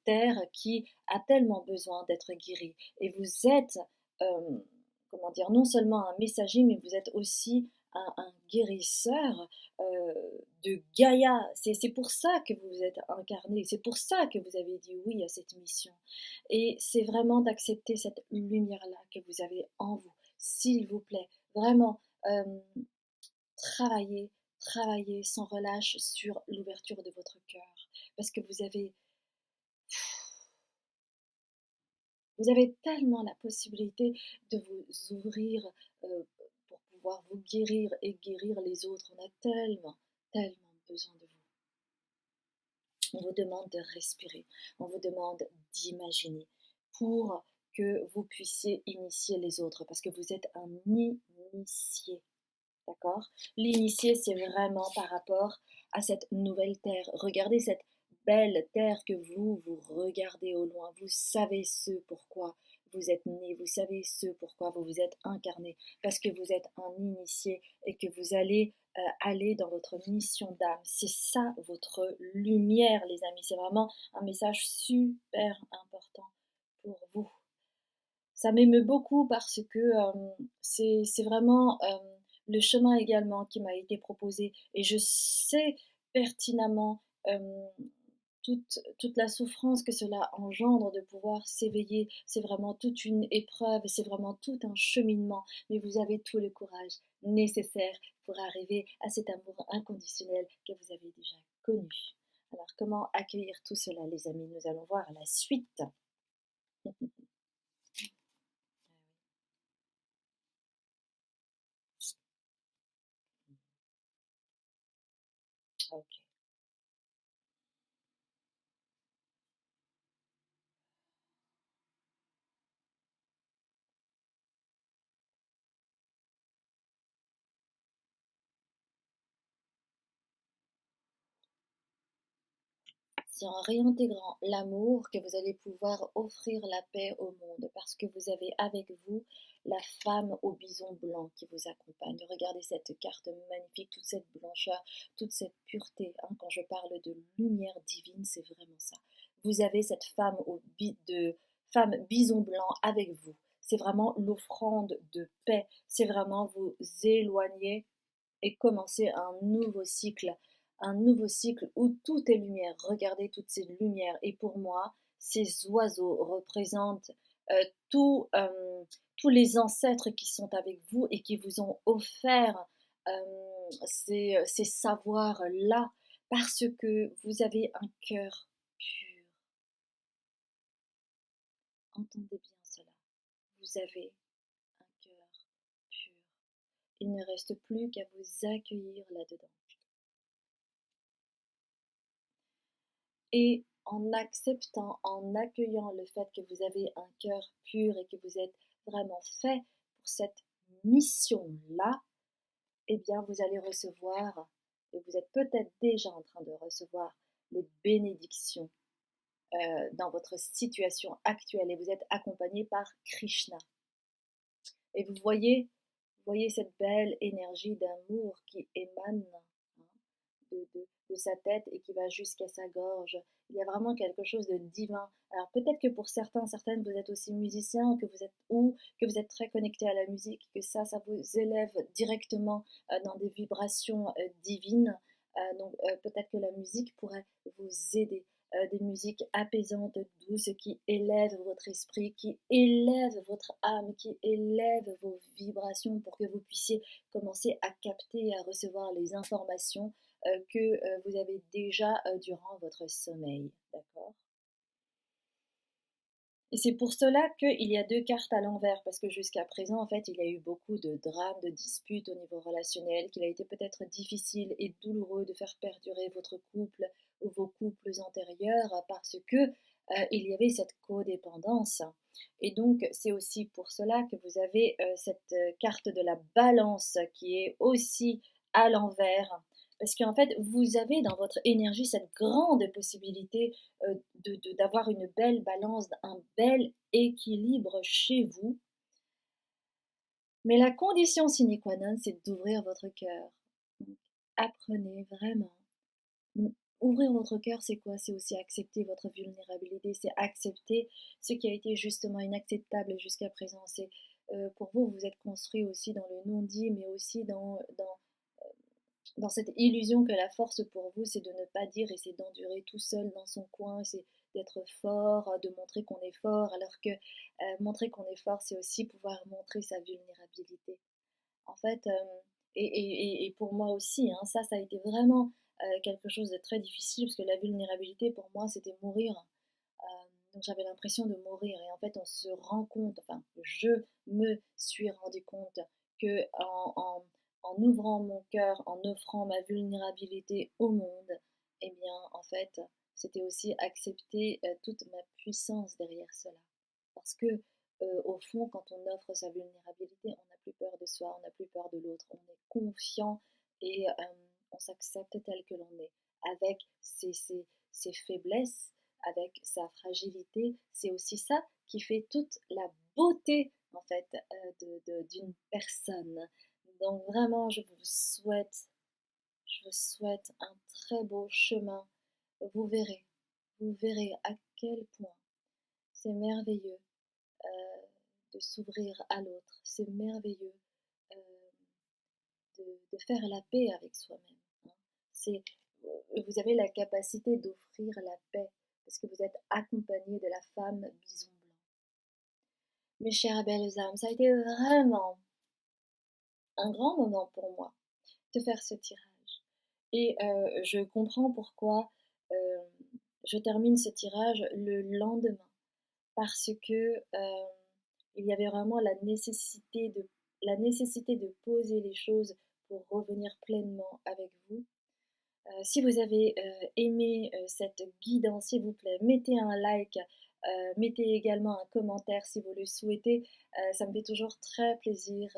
terre qui a tellement besoin d'être guérie. Et vous êtes, euh, comment dire, non seulement un messager, mais vous êtes aussi un guérisseur de Gaïa. C'est pour ça que vous êtes incarné, c'est pour ça que vous avez dit oui à cette mission. Et c'est vraiment d'accepter cette lumière-là que vous avez en vous, s'il vous plaît. Vraiment, travaillez, travaillez sans relâche sur l'ouverture de votre cœur. Parce que vous avez tellement la possibilité de vous ouvrir pour pouvoir vous guérir et guérir les autres. On a tellement besoin de vous. On vous demande de respirer, on vous demande d'imaginer pour que vous puissiez initier les autres parce que vous êtes un initié. D'accord? L'initié, c'est vraiment par rapport à cette nouvelle terre. Regardez cette belle terre que vous regardez au loin. Vous savez ce pourquoi vous êtes né, vous savez ce pourquoi vous vous êtes incarné, parce que vous êtes un initié et que vous allez aller dans votre mission d'âme. C'est ça votre lumière, les amis. C'est vraiment un message super important pour vous. Ça m'émeut beaucoup parce que c'est vraiment le chemin également qui m'a été proposé et je sais pertinemment toute la souffrance que cela engendre de pouvoir s'éveiller. C'est vraiment toute une épreuve, c'est vraiment tout un cheminement, mais vous avez tout le courage nécessaire pour arriver à cet amour inconditionnel que vous avez déjà connu. Alors comment accueillir tout cela, les amis? Nous allons voir la suite. Ok. c'est en réintégrant l'amour que vous allez pouvoir offrir la paix au monde, parce que vous avez avec vous la femme au bison blanc qui vous accompagne. Regardez cette carte magnifique, toute cette blancheur, toute cette pureté, hein. Quand je parle de lumière divine, c'est vraiment ça. Vous avez cette femme bison blanc avec vous. C'est vraiment l'offrande de paix. C'est vraiment vous éloigner et commencer un nouveau cycle où tout est lumière. Regardez toutes ces lumières. Et pour moi, ces oiseaux représentent euh, tout, euh, tous les ancêtres qui sont avec vous et qui vous ont offert ces savoirs-là parce que vous avez un cœur pur. Entendez bien cela. Vous avez un cœur pur. Il ne reste plus qu'à vous accueillir là-dedans. Et en acceptant, en accueillant le fait que vous avez un cœur pur et que vous êtes vraiment fait pour cette mission-là, eh bien vous allez recevoir, et vous êtes peut-être déjà en train de recevoir les bénédictions dans votre situation actuelle et vous êtes accompagné par Krishna. Et vous voyez cette belle énergie d'amour qui émane, hein, de sa tête et qui va jusqu'à sa gorge. Il y a vraiment quelque chose de divin. Alors peut-être que pour certains, certaines, vous êtes aussi musicien, que vous êtes très connecté à la musique, que ça vous élève directement dans des vibrations divines. Donc peut-être que la musique pourrait vous aider. Des musiques apaisantes, douces, qui élèvent votre esprit, qui élèvent votre âme, qui élèvent vos vibrations pour que vous puissiez commencer à capter et à recevoir les informations que vous avez déjà durant votre sommeil. D'accord? Et c'est pour cela qu'il y a deux cartes à l'envers, parce que jusqu'à présent, en fait, il y a eu beaucoup de drames, de disputes au niveau relationnel, qu'il a été peut-être difficile et douloureux de faire perdurer votre couple ou vos couples antérieurs parce que il y avait cette codépendance. Et donc, c'est aussi pour cela que vous avez cette carte de la balance qui est aussi à l'envers. Parce qu'en fait, vous avez dans votre énergie cette grande possibilité d'avoir une belle balance, un bel équilibre chez vous. Mais la condition sine qua non, c'est d'ouvrir votre cœur. Donc, apprenez vraiment. Ouvrir votre cœur, c'est quoi? C'est aussi accepter votre vulnérabilité, c'est accepter ce qui a été justement inacceptable jusqu'à présent. C'est pour vous, vous êtes construit aussi dans le non-dit, mais aussi dans cette illusion que la force pour vous, c'est de ne pas dire et c'est d'endurer tout seul dans son coin, c'est d'être fort, de montrer qu'on est fort, alors que montrer qu'on est fort, c'est aussi pouvoir montrer sa vulnérabilité. En fait, et pour moi aussi, hein, ça a été vraiment quelque chose de très difficile, parce que la vulnérabilité, pour moi, c'était mourir. Donc j'avais l'impression de mourir, et en fait, on se rend compte, enfin, je me suis rendu compte que en ouvrant mon cœur, en offrant ma vulnérabilité au monde, eh bien, en fait, c'était aussi accepter toute ma puissance derrière cela. Parce que, au fond, quand on offre sa vulnérabilité, on n'a plus peur de soi, on n'a plus peur de l'autre, on est confiant et on s'accepte tel que l'on est, avec ses faiblesses, avec sa fragilité. C'est aussi ça qui fait toute la beauté, en fait, d'une personne. Donc vraiment, je vous souhaite un très beau chemin. Vous vous verrez à quel point c'est merveilleux de s'ouvrir à l'autre. C'est merveilleux euh, de faire la paix avec soi-même, hein. C'est, vous avez la capacité d'offrir la paix parce que vous êtes accompagné de la femme bison blanc. Mes chères belles âmes, ça a été vraiment un grand moment pour moi de faire ce tirage. Et je comprends pourquoi euh, je termine ce tirage le lendemain. Parce que il y avait vraiment la nécessité de poser les choses pour revenir pleinement avec vous. Si vous avez aimé cette guidance, s'il vous plaît, mettez un like, mettez également un commentaire si vous le souhaitez. Ça me fait toujours très plaisir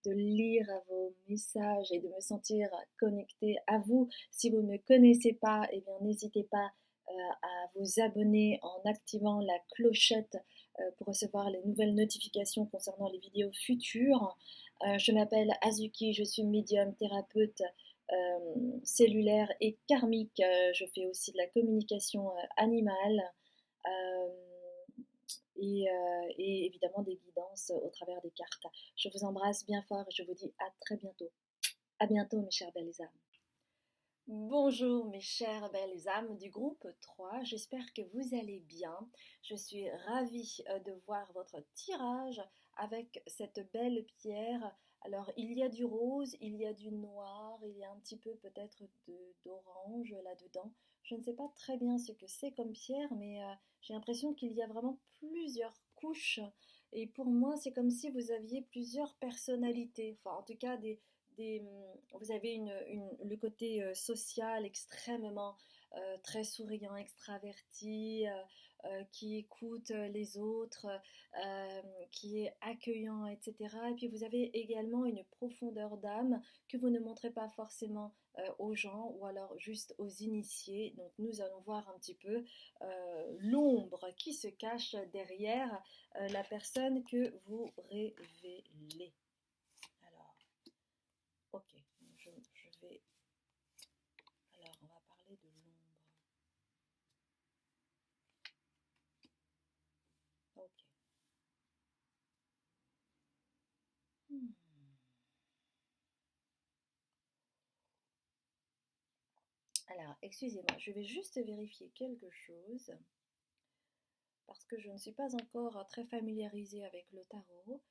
de lire vos messages et de me sentir connectée à vous. Si vous ne me connaissez pas, eh bien n'hésitez pas à vous abonner en activant la clochette pour recevoir les nouvelles notifications concernant les vidéos futures. Je m'appelle Azuki, je suis médium thérapeute cellulaire et karmique. Je fais aussi de la communication animale euh, et évidemment des guidances au travers des cartes. Je vous embrasse bien fort et je vous dis à très bientôt. À bientôt mes chères belles âmes. Bonjour mes chères belles âmes du groupe 3, j'espère que vous allez bien. Je suis ravie de voir votre tirage avec cette belle pierre. Alors il y a du rose, il y a du noir, il y a un petit peu peut-être d'orange là-dedans. Je ne sais pas très bien ce que c'est comme pierre, mais j'ai l'impression qu'il y a vraiment plusieurs couches. Et pour moi, c'est comme si vous aviez plusieurs personnalités, enfin en tout cas vous avez le côté social extrêmement très souriant, extraverti, qui écoute les autres, euh, qui est accueillant, etc. Et puis vous avez également une profondeur d'âme que vous ne montrez pas forcément aux gens ou alors juste aux initiés. Donc nous allons voir un petit peu l'ombre qui se cache derrière la personne que vous révélez. Alors, ok, je vais... Alors, on va parler de l'ombre. Ok. Hmm. Alors, excusez-moi, je vais juste vérifier quelque chose parce que je ne suis pas encore très familiarisée avec le tarot.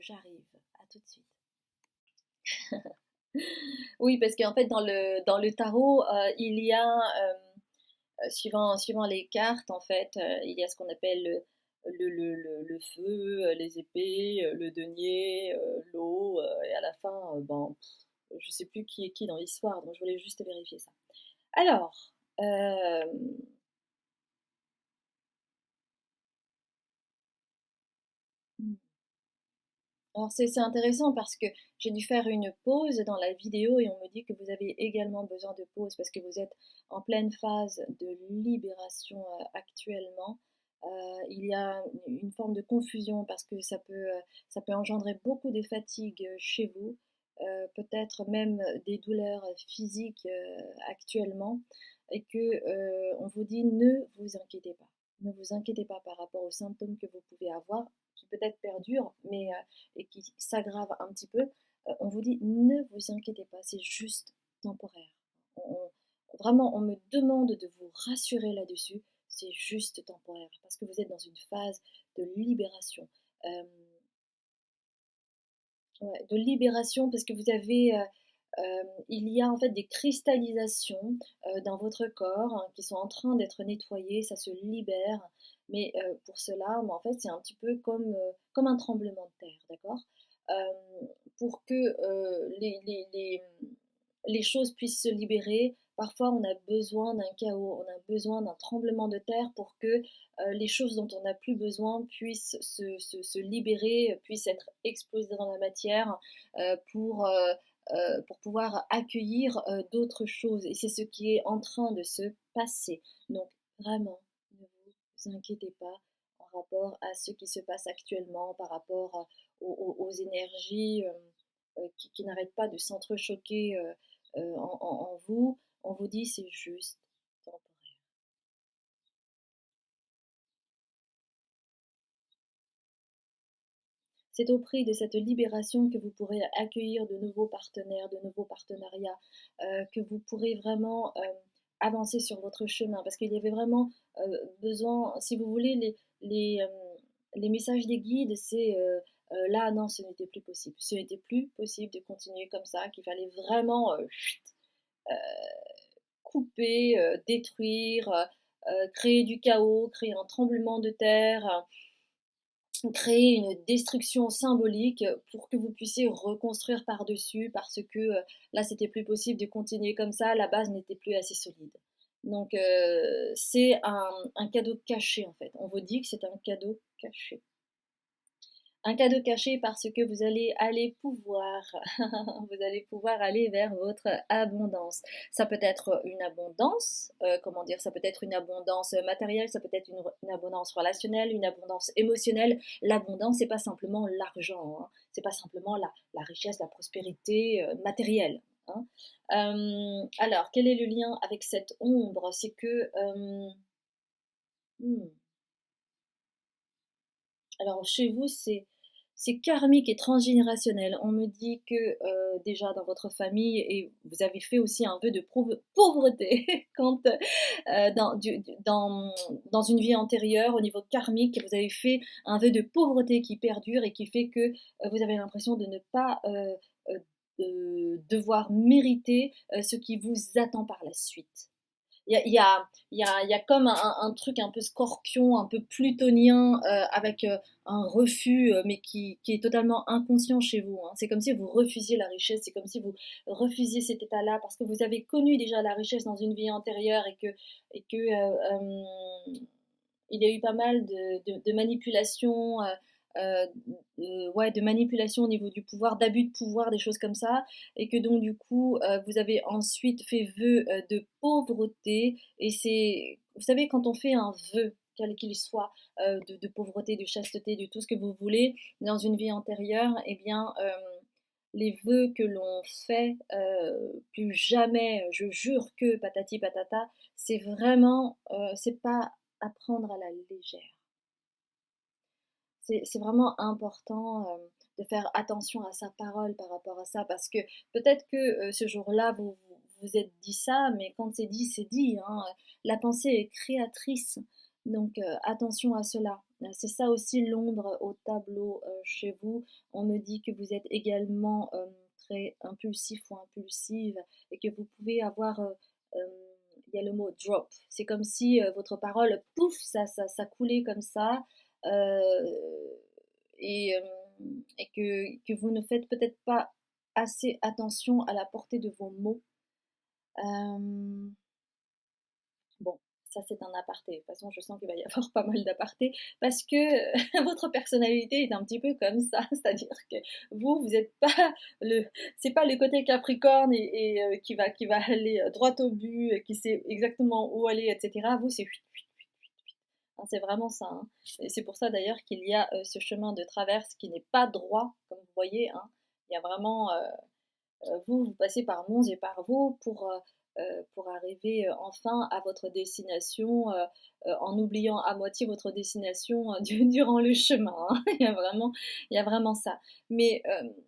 J'arrive, à tout de suite. Oui, parce qu'en fait, dans le tarot, il y a, suivant les cartes, en fait, il y a ce qu'on appelle le feu, les épées, le denier, l'eau, et à la fin, bon, je sais plus qui est qui dans l'histoire, donc je voulais juste vérifier ça. Alors, euh, alors c'est intéressant parce que j'ai dû faire une pause dans la vidéo et on me dit que vous avez également besoin de pause parce que vous êtes en pleine phase de libération actuellement. Il y a une forme de confusion parce que ça peut engendrer beaucoup de fatigue chez vous, peut-être même des douleurs physiques actuellement et que on vous dit ne vous inquiétez pas. Ne vous inquiétez pas par rapport aux symptômes que vous pouvez avoir, qui peut-être perdurent, mais et qui s'aggrave un petit peu, on vous dit ne vous inquiétez pas, c'est juste temporaire. Vraiment, on me demande de vous rassurer là-dessus, c'est juste temporaire, parce que vous êtes dans une phase de libération. Euh, ouais, de libération, parce que vous avez, il y a en fait des cristallisations dans votre corps hein, qui sont en train d'être nettoyées, ça se libère. Mais pour cela, en fait, c'est un petit peu comme un tremblement de terre, d'accord? Pour que les choses puissent se libérer, parfois on a besoin d'un chaos, on a besoin d'un tremblement de terre pour que les choses dont on n'a plus besoin puissent se libérer, puissent être explosées dans la matière euh, pour, euh, pour pouvoir accueillir d'autres choses. Et c'est ce qui est en train de se passer. Donc vraiment, ne vous inquiétez pas en rapport à ce qui se passe actuellement, par rapport aux énergies qui n'arrêtent pas de s'entrechoquer en vous. On vous dit c'est juste temporaire. C'est au prix de cette libération que vous pourrez accueillir de nouveaux partenaires, de nouveaux partenariats, que vous pourrez vraiment avancer sur votre chemin. Parce qu'il y avait vraiment besoin, si vous voulez, les messages des guides, c'est là, non, ce n'était plus possible. Ce n'était plus possible de continuer comme ça, qu'il fallait vraiment euh, couper, détruire, créer du chaos, créer un tremblement de terre, créer une destruction symbolique pour que vous puissiez reconstruire par-dessus parce que là c'était plus possible de continuer comme ça, la base n'était plus assez solide. Donc c'est un cadeau caché en fait. On vous dit que c'est un cadeau caché. Un cadeau caché parce que vous allez aller pouvoir, vous allez pouvoir aller vers votre abondance. Ça peut être une abondance, comment dire, ça peut être une abondance matérielle, ça peut être une abondance relationnelle, une abondance émotionnelle. L'abondance, c'est pas simplement l'argent, hein. C'est pas simplement la richesse, la prospérité matérielle, hein. Alors, quel est le lien avec cette ombre? C'est que, hmm, alors chez vous, c'est karmique et transgénérationnel. On me dit que déjà dans votre famille, et vous avez fait aussi un vœu de pauvreté quand dans une vie antérieure, au niveau karmique, vous avez fait un vœu de pauvreté qui perdure et qui fait que vous avez l'impression de ne pas devoir mériter ce qui vous attend par la suite. Il y a comme un truc un peu scorpion, un peu plutonien, avec un refus, mais qui est totalement inconscient chez vous, hein. C'est comme si vous refusiez la richesse, c'est comme si vous refusiez cet état-là, parce que vous avez connu déjà la richesse dans une vie antérieure et que il y a eu pas mal de manipulations, ouais, de manipulation au niveau du pouvoir, d'abus de pouvoir, des choses comme ça, et que donc du coup, vous avez ensuite fait vœu de pauvreté, et c'est, vous savez, quand on fait un vœu, quel qu'il soit, de pauvreté, de chasteté, de tout ce que vous voulez, dans une vie antérieure, eh bien, les vœux que l'on fait, plus jamais, je jure que patati patata, c'est vraiment, c'est pas à prendre à la légère. C'est vraiment important de faire attention à sa parole par rapport à ça, parce que peut-être que ce jour-là, vous vous êtes dit ça, mais quand c'est dit, hein. La pensée est créatrice, donc attention à cela. C'est ça aussi l'ombre au tableau chez vous. On me dit que vous êtes également très impulsif ou impulsive, et que vous pouvez avoir, il y a le mot drop. C'est comme si votre parole, pouf, ça coulait comme ça, euh, et que vous ne faites peut-être pas assez attention à la portée de vos mots. Euh, bon, ça c'est un aparté. De toute façon, je sens qu'il va y avoir pas mal d'apartés parce que votre personnalité est un petit peu comme ça, c'est-à-dire que vous n'êtes pas c'est pas le côté Capricorne et qui va aller droit au but, qui sait exactement où aller, etc. Vous, c'est hein, c'est vraiment ça, hein. Et c'est pour ça d'ailleurs qu'il y a ce chemin de traverse qui n'est pas droit, comme vous voyez, hein. Il y a vraiment, vous passez par Mons et par Vaux pour arriver enfin à votre destination, en oubliant à moitié votre destination durant le chemin, hein. Il y a vraiment ça. Mais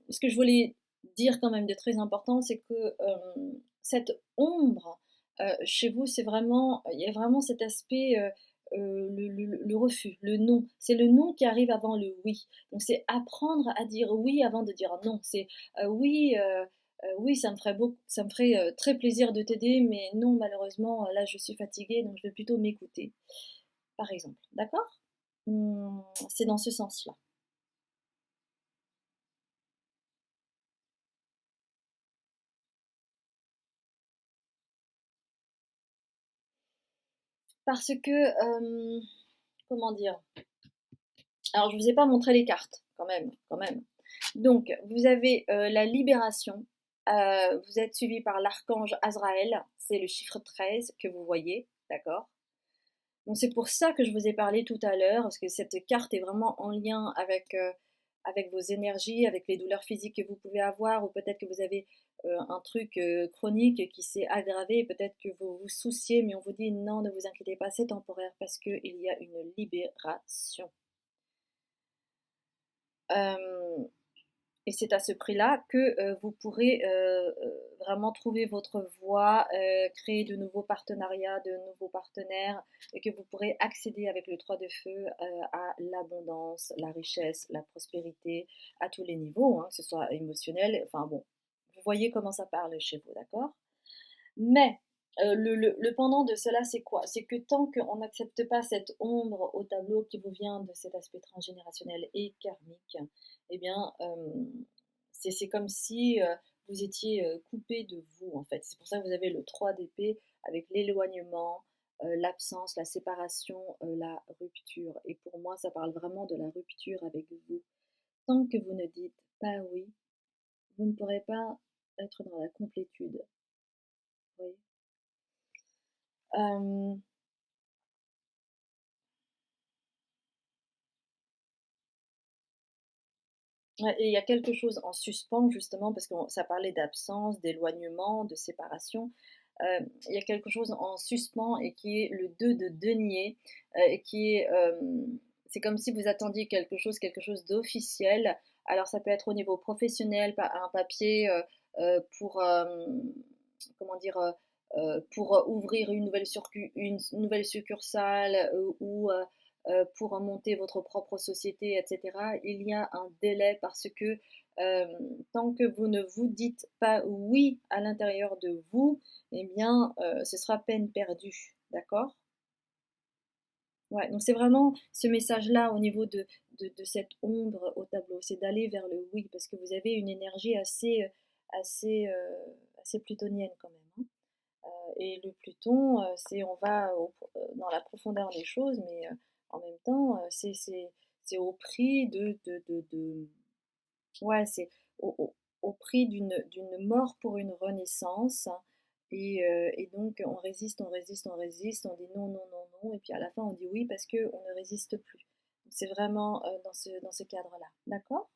ce que je voulais dire quand même de très important, c'est que cette ombre chez vous, c'est vraiment, il y a vraiment cet aspect, le refus, le non. C'est le non qui arrive avant le oui. Donc c'est apprendre à dire oui avant de dire non. C'est oui, oui, ça me ferait très plaisir de t'aider, mais non, malheureusement, là, je suis fatiguée, donc je vais plutôt m'écouter, par exemple. D'accord? C'est dans ce sens-là. Parce que, comment dire? Alors, je vous ai pas montré les cartes, quand même, quand même. Donc, vous avez la libération. Vous êtes suivi par l'archange Azraël. C'est le chiffre 13 que vous voyez, d'accord? Donc c'est pour ça que je vous ai parlé tout à l'heure, parce que cette carte est vraiment en lien avec vos énergies, avec les douleurs physiques que vous pouvez avoir, ou peut-être que vous avez un truc chronique qui s'est aggravé, peut-être que vous vous souciez, mais on vous dit non, ne vous inquiétez pas, c'est temporaire parce qu'il y a une libération. Euh, Et c'est à ce prix-là que vous pourrez vraiment trouver votre voie, créer de nouveaux partenariats, de nouveaux partenaires, et que vous pourrez accéder avec le 3 de feu à l'abondance, la richesse, la prospérité, à tous les niveaux, hein, que ce soit émotionnel, enfin bon, vous voyez comment ça parle chez vous, d'accord? Mais le pendant de cela, c'est quoi? C'est que tant qu'on n'accepte pas cette ombre au tableau qui vous vient de cet aspect transgénérationnel et karmique, eh bien, c'est comme si vous étiez coupé de vous, en fait. C'est pour ça que vous avez le 3 d'épée avec l'éloignement, l'absence, la séparation, la rupture. Et pour moi, ça parle vraiment de la rupture avec vous. Tant que vous ne dites pas oui, vous ne pourrez pas être dans la complétude. Oui. Euh, ouais, et il y a quelque chose en suspens justement parce que ça parlait d'absence, d'éloignement, de séparation. Il y a quelque chose en suspens et qui est le 2 de denier et qui est c'est comme si vous attendiez quelque chose d'officiel. Alors ça peut être au niveau professionnel, un papier pour comment dire pour ouvrir une nouvelle succursale pour monter votre propre société, etc. Il y a un délai parce que euh, tant que vous ne vous dites pas oui à l'intérieur de vous, eh bien, ce sera peine perdue, d'accord? Ouais, donc c'est vraiment ce message-là au niveau de cette ombre au tableau, c'est d'aller vers le oui, parce que vous avez une énergie assez, assez plutonienne quand même, hein. Et le Pluton, c'est on va dans la profondeur des choses, mais en même temps, c'est au prix ouais, c'est au prix d'une mort pour une renaissance. Et donc on résiste, on résiste, on résiste, on dit non, non, non, non, et puis à la fin on dit oui parce qu'on ne résiste plus. Donc c'est vraiment dans ce cadre-là. D'accord?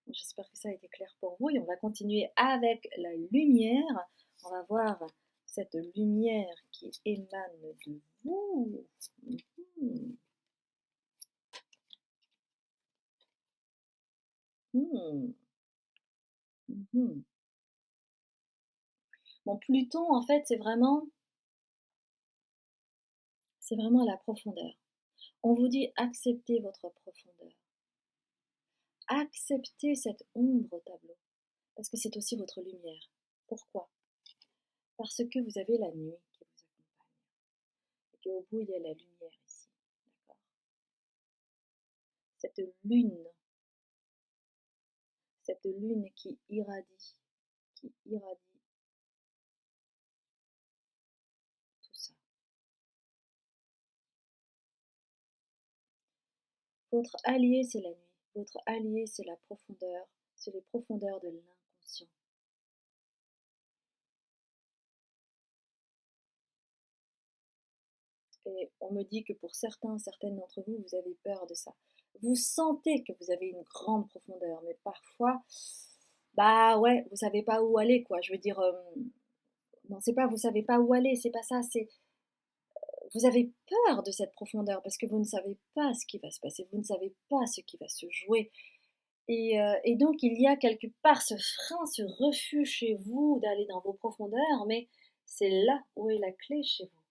J'espère que ça a été clair pour vous et on va continuer avec la lumière. On va voir cette lumière qui émane de vous. Mhm. Mhm. Mhm. Bon, Pluton, en fait, c'est vraiment la profondeur. On vous dit acceptez votre profondeur. Acceptez cette ombre au tableau, parce que c'est aussi votre lumière. Pourquoi? Parce que vous avez la nuit qui vous accompagne, et qu'au bout, il y a la lumière ici. D'accord? Cette lune, cette lune qui irradie tout ça. Votre allié, c'est la nuit. Votre allié, c'est la profondeur, c'est les profondeurs de l'inconscient. Et on me dit que pour certaines d'entre vous, vous avez peur de ça. Vous sentez que vous avez une grande profondeur, mais parfois, bah ouais, vous savez pas où aller, quoi. Je veux dire, non, c'est pas vous savez pas où aller, c'est pas ça, c'est vous avez peur de cette profondeur parce que vous ne savez pas ce qui va se passer, vous ne savez pas ce qui va se jouer. Et donc, il y a quelque part ce frein, ce refus chez vous d'aller dans vos profondeurs, mais c'est là où est la clé chez vous.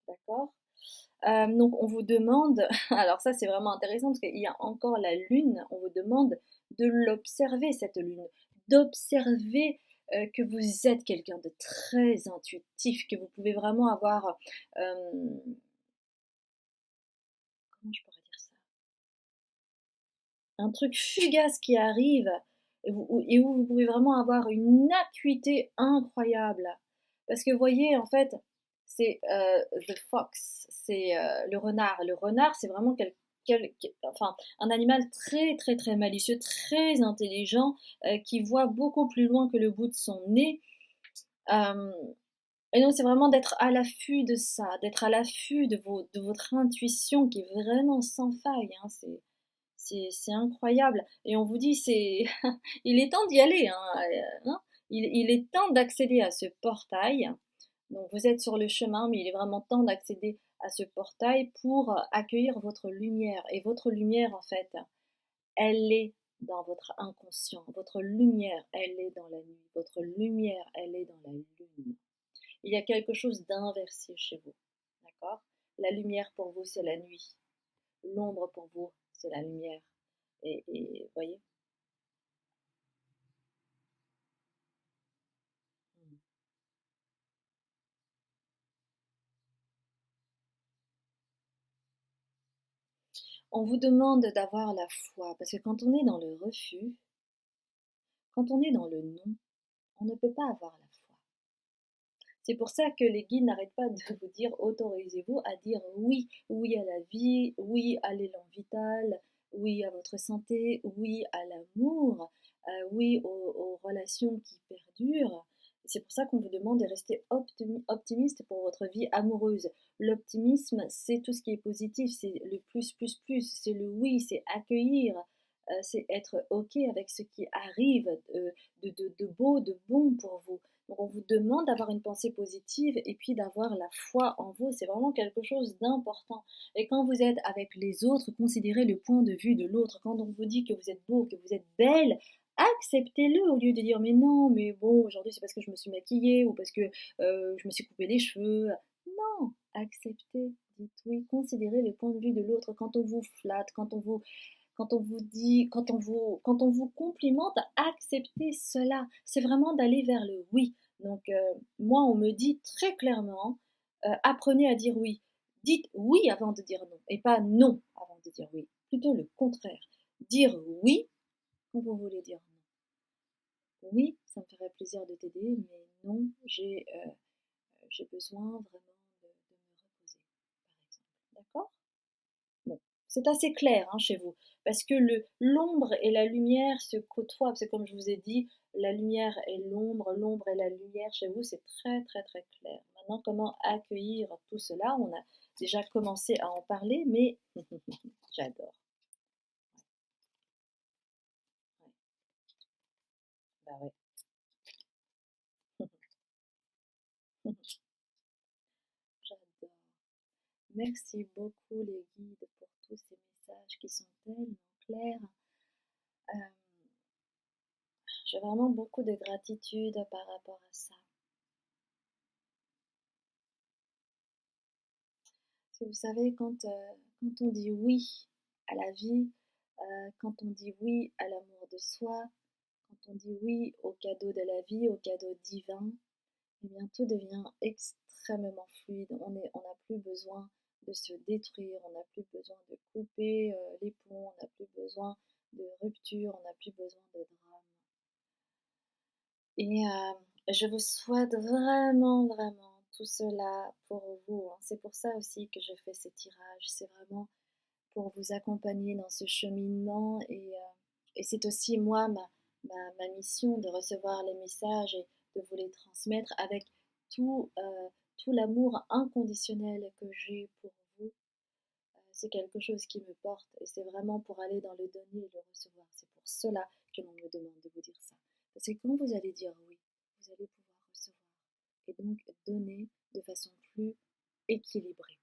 D'accord? Donc on vous demande, alors ça c'est vraiment intéressant parce qu'il y a encore la lune, on vous demande de l'observer cette lune, d'observer que vous êtes quelqu'un de très intuitif, que vous pouvez vraiment avoir, comment je pourrais dire ça, un truc fugace qui arrive et où vous pouvez vraiment avoir une acuité incroyable. Parce que vous voyez, en fait, c'est the fox, c'est le renard. Le renard, c'est vraiment enfin, un animal très très très malicieux, très intelligent, qui voit beaucoup plus loin que le bout de son nez. Euh, et donc, c'est vraiment d'être à l'affût de ça, d'être à l'affût de votre intuition qui est vraiment sans faille, hein. C'est incroyable. Et on vous dit, il est temps d'y aller, hein, hein. Il est temps d'accéder à ce portail. Donc vous êtes sur le chemin, mais il est vraiment temps d'accéder à ce portail pour accueillir votre lumière. Et votre lumière, en fait, elle est dans votre inconscient. Votre lumière, elle est dans la nuit. Votre lumière, elle est dans la lune. Il y a quelque chose d'inversé chez vous. D'accord? La lumière pour vous, c'est la nuit. L'ombre pour vous, c'est la lumière. Et voyez, on vous demande d'avoir la foi, parce que quand on est dans le refus, quand on est dans le non, on ne peut pas avoir la foi. C'est pour ça que les guides n'arrêtent pas de vous dire autorisez-vous à dire oui, oui à la vie, oui à l'élan vital, oui à votre santé, oui à l'amour, oui aux relations qui perdurent. Et c'est pour ça qu'on vous demande de rester optimiste pour votre vie amoureuse. L'optimisme, c'est tout ce qui est positif, c'est le plus, c'est le oui, c'est accueillir, c'est être OK avec ce qui arrive de beau, de bon pour vous. Donc on vous demande d'avoir une pensée positive et puis d'avoir la foi en vous. C'est vraiment quelque chose d'important. Et quand vous êtes avec les autres, considérez le point de vue de l'autre. Quand on vous dit que vous êtes beau, que vous êtes belle, acceptez-le au lieu de dire mais non, mais bon, aujourd'hui c'est parce que je me suis maquillée ou parce que je me suis coupé les cheveux. Non, acceptez, dites oui, considérez le point de vue de l'autre. Quand on vous flatte, quand on vous dit, quand on vous complimente, acceptez cela. C'est vraiment d'aller vers le oui. Donc, moi, on me dit très clairement, apprenez à dire oui. Dites oui avant de dire non, et pas non avant de dire oui. Plutôt le contraire. Dire oui quand vous voulez dire non. Oui, ça me ferait plaisir de t'aider, mais non, j'ai besoin vraiment de me reposer, par exemple. D'accord? Bon, c'est assez clair hein, chez vous, parce que l'ombre et la lumière se côtoient. C'est comme je vous ai dit, la lumière et l'ombre et la lumière chez vous, c'est très très très clair. Maintenant, comment accueillir tout cela? On a déjà commencé à en parler, mais j'adore. Ouais, bah ouais. J'adore. Merci beaucoup les guides pour tous ces messages qui sont tellement clairs. Euh, j'ai vraiment beaucoup de gratitude par rapport à ça. Parce que vous savez, quand on dit oui à la vie, quand on dit oui à l'amour de soi, quand on dit oui au cadeau de la vie, au cadeau divin, eh bien tout devient extrêmement fluide. On n'a plus besoin de se détruire, on n'a plus besoin de couper les ponts, on n'a plus besoin de rupture, on n'a plus besoin de drame. Et je vous souhaite vraiment, vraiment tout cela pour vous, hein. C'est pour ça aussi que je fais ces tirages. C'est vraiment pour vous accompagner dans ce cheminement. Et c'est aussi moi, ma mission de recevoir les messages et de vous les transmettre avec tout l'amour inconditionnel que j'ai pour vous. C'est quelque chose qui me porte et c'est vraiment pour aller dans le donner et le recevoir. C'est pour cela que l'on me demande de vous dire ça. Parce que quand vous allez dire oui, vous allez pouvoir recevoir et donc donner de façon plus équilibrée.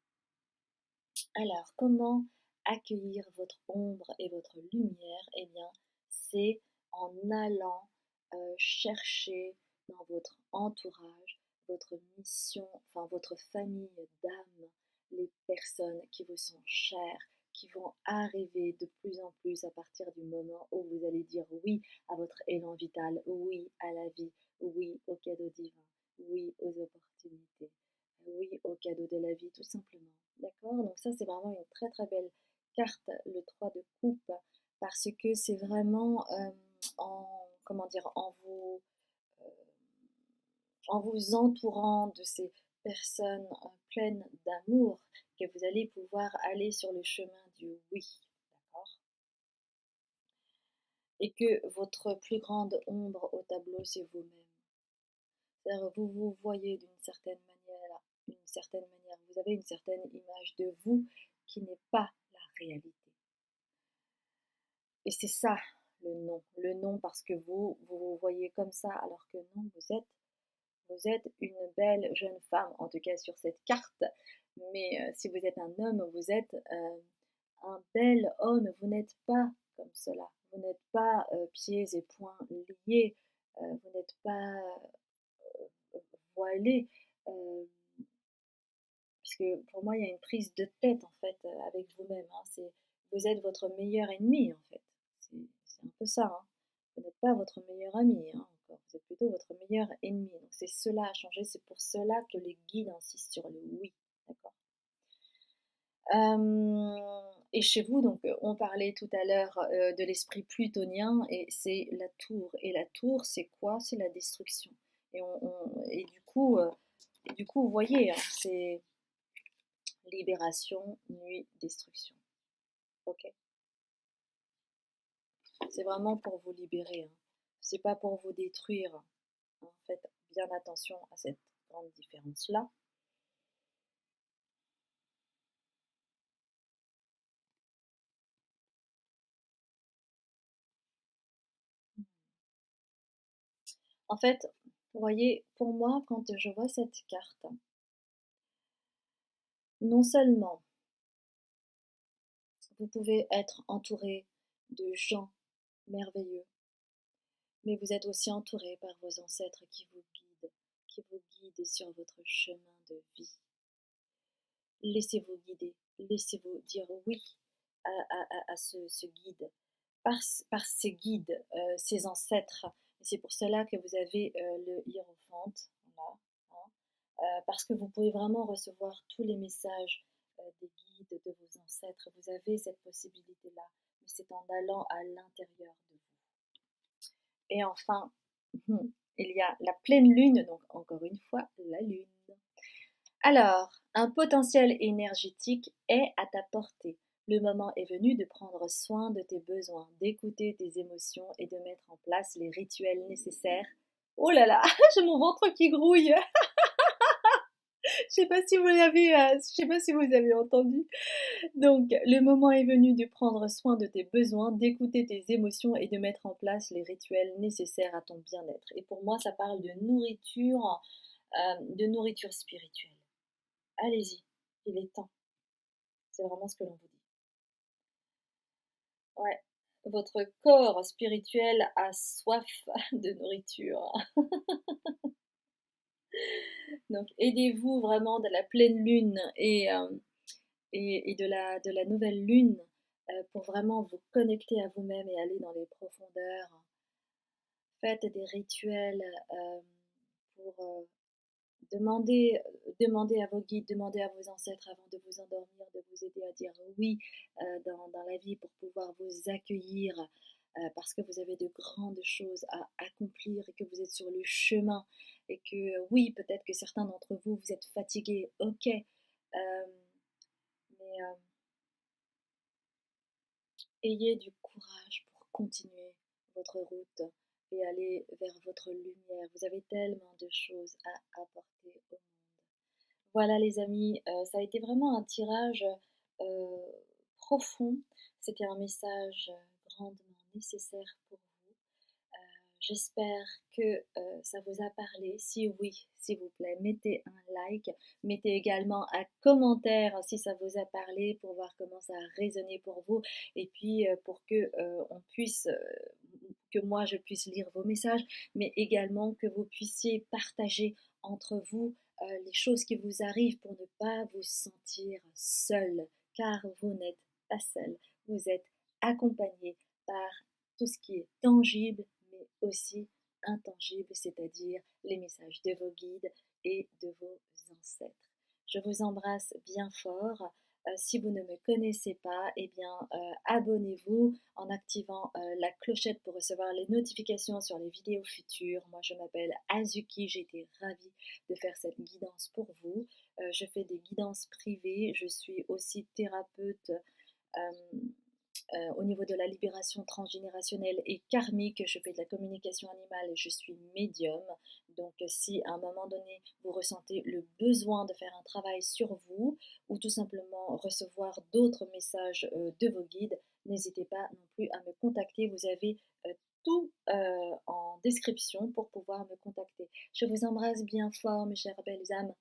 Alors, comment accueillir votre ombre et votre lumière? Eh bien, c'est en allant chercher dans votre entourage, votre mission, enfin votre famille d'âme, les personnes qui vous sont chères, qui vont arriver de plus en plus à partir du moment où vous allez dire oui à votre élan vital, oui à la vie, oui au cadeau divin, oui aux opportunités, oui au cadeau de la vie, tout simplement. D'accord? Donc ça, c'est vraiment une très très belle carte, le 3 de coupe, parce que c'est vraiment comment dire, euh, en vous entourant de ces personnes pleines d'amour que vous allez pouvoir aller sur le chemin du oui. D'accord? Et que votre plus grande ombre au tableau, c'est vous-même. C'est-à-dire, vous vous voyez d'une certaine manière, vous avez une certaine image de vous qui n'est pas la réalité. Et c'est ça le non. Le non parce que vous vous voyez comme ça, alors que non, vous êtes une belle jeune femme, en tout cas sur cette carte. Mais si vous êtes un homme, vous êtes un bel homme. Vous n'êtes pas comme cela. Vous n'êtes pas pieds et poings liés. Vous n'êtes pas voilé. Euh, Parce que pour moi, il y a une prise de tête en fait avec vous-même, hein. Vous êtes votre meilleur ennemi en fait. C'est un peu ça, hein. Vous n'êtes pas votre meilleur ami, hein, encore. Vous êtes plutôt votre meilleur ennemi. Donc c'est cela à changer. C'est pour cela que les guides insistent sur le oui. D'accord. Et chez vous, donc, on parlait tout à l'heure de l'esprit plutonien et c'est la tour. Et la tour, c'est quoi? C'est la destruction. Et du coup, vous voyez, hein, c'est libération, nuit, destruction. Ok. C'est vraiment pour vous libérer, hein. C'est pas pour vous détruire, hein. Faites bien attention à cette grande différence-là. En fait, vous voyez, pour moi, quand je vois cette carte, non seulement vous pouvez être entouré de gens merveilleux, mais vous êtes aussi entouré par vos ancêtres qui vous guident sur votre chemin de vie. Laissez-vous guider, laissez-vous dire oui à ce guide, par ces guides, ces ancêtres. Et c'est pour cela que vous avez le hiérophante, voilà, hein, parce que vous pouvez vraiment recevoir tous les messages des guides de vos ancêtres. Vous avez cette possibilité-là, mais c'est en allant à l'intérieur de vous. Et enfin, il y a la pleine lune, donc encore une fois, la lune. Alors, un potentiel énergétique est à ta portée. Le moment est venu de prendre soin de tes besoins, d'écouter tes émotions et de mettre en place les rituels nécessaires. Oh là là, j'ai mon ventre qui grouille. Je sais pas si vous l'avez, je sais pas si vous avez entendu. Donc, le moment est venu de prendre soin de tes besoins, d'écouter tes émotions et de mettre en place les rituels nécessaires à ton bien-être. Et pour moi, ça parle de nourriture spirituelle. Allez-y, il est temps. C'est vraiment ce que l'on vous dit. Ouais, votre corps spirituel a soif de nourriture. Donc aidez-vous vraiment de la pleine lune et de la nouvelle lune pour vraiment vous connecter à vous-même et aller dans les profondeurs. Faites des rituels pour demander à vos guides, demander à vos ancêtres avant de vous endormir, de vous aider à dire oui dans la vie pour pouvoir vous accueillir parce que vous avez de grandes choses à accomplir et que vous êtes sur le chemin et que oui, peut-être que certains d'entre vous, vous êtes fatigués, ok, mais ayez du courage pour continuer votre route et aller vers votre lumière. Vous avez tellement de choses à apporter au monde. Voilà les amis, ça a été vraiment un tirage profond. C'était un message grandement nécessaire pour vous. J'espère que ça vous a parlé. Si oui, s'il vous plaît, mettez un like. Mettez également un commentaire si ça vous a parlé pour voir comment ça a résonné pour vous. Et puis pour que on puisse, que moi je puisse lire vos messages, mais également que vous puissiez partager entre vous les choses qui vous arrivent pour ne pas vous sentir seul, car vous n'êtes pas seul. Vous êtes accompagné par tout ce qui est tangible, mais aussi intangible, c'est-à-dire les messages de vos guides et de vos ancêtres. Je vous embrasse bien fort. Si vous ne me connaissez pas, eh bien, abonnez-vous en activant la clochette pour recevoir les notifications sur les vidéos futures. Moi, je m'appelle Azuki, j'ai été ravie de faire cette guidance pour vous. Je fais des guidances privées, je suis aussi thérapeute au niveau de la libération transgénérationnelle et karmique. Je fais de la communication animale et je suis médium. Donc si à un moment donné vous ressentez le besoin de faire un travail sur vous ou tout simplement recevoir d'autres messages de vos guides, n'hésitez pas non plus à me contacter. Vous avez tout en description pour pouvoir me contacter. Je vous embrasse bien fort mes chères belles âmes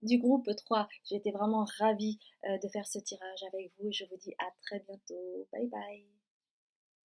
du groupe 3. J'ai été vraiment ravie de faire ce tirage avec vous et je vous dis à très bientôt. Bye bye.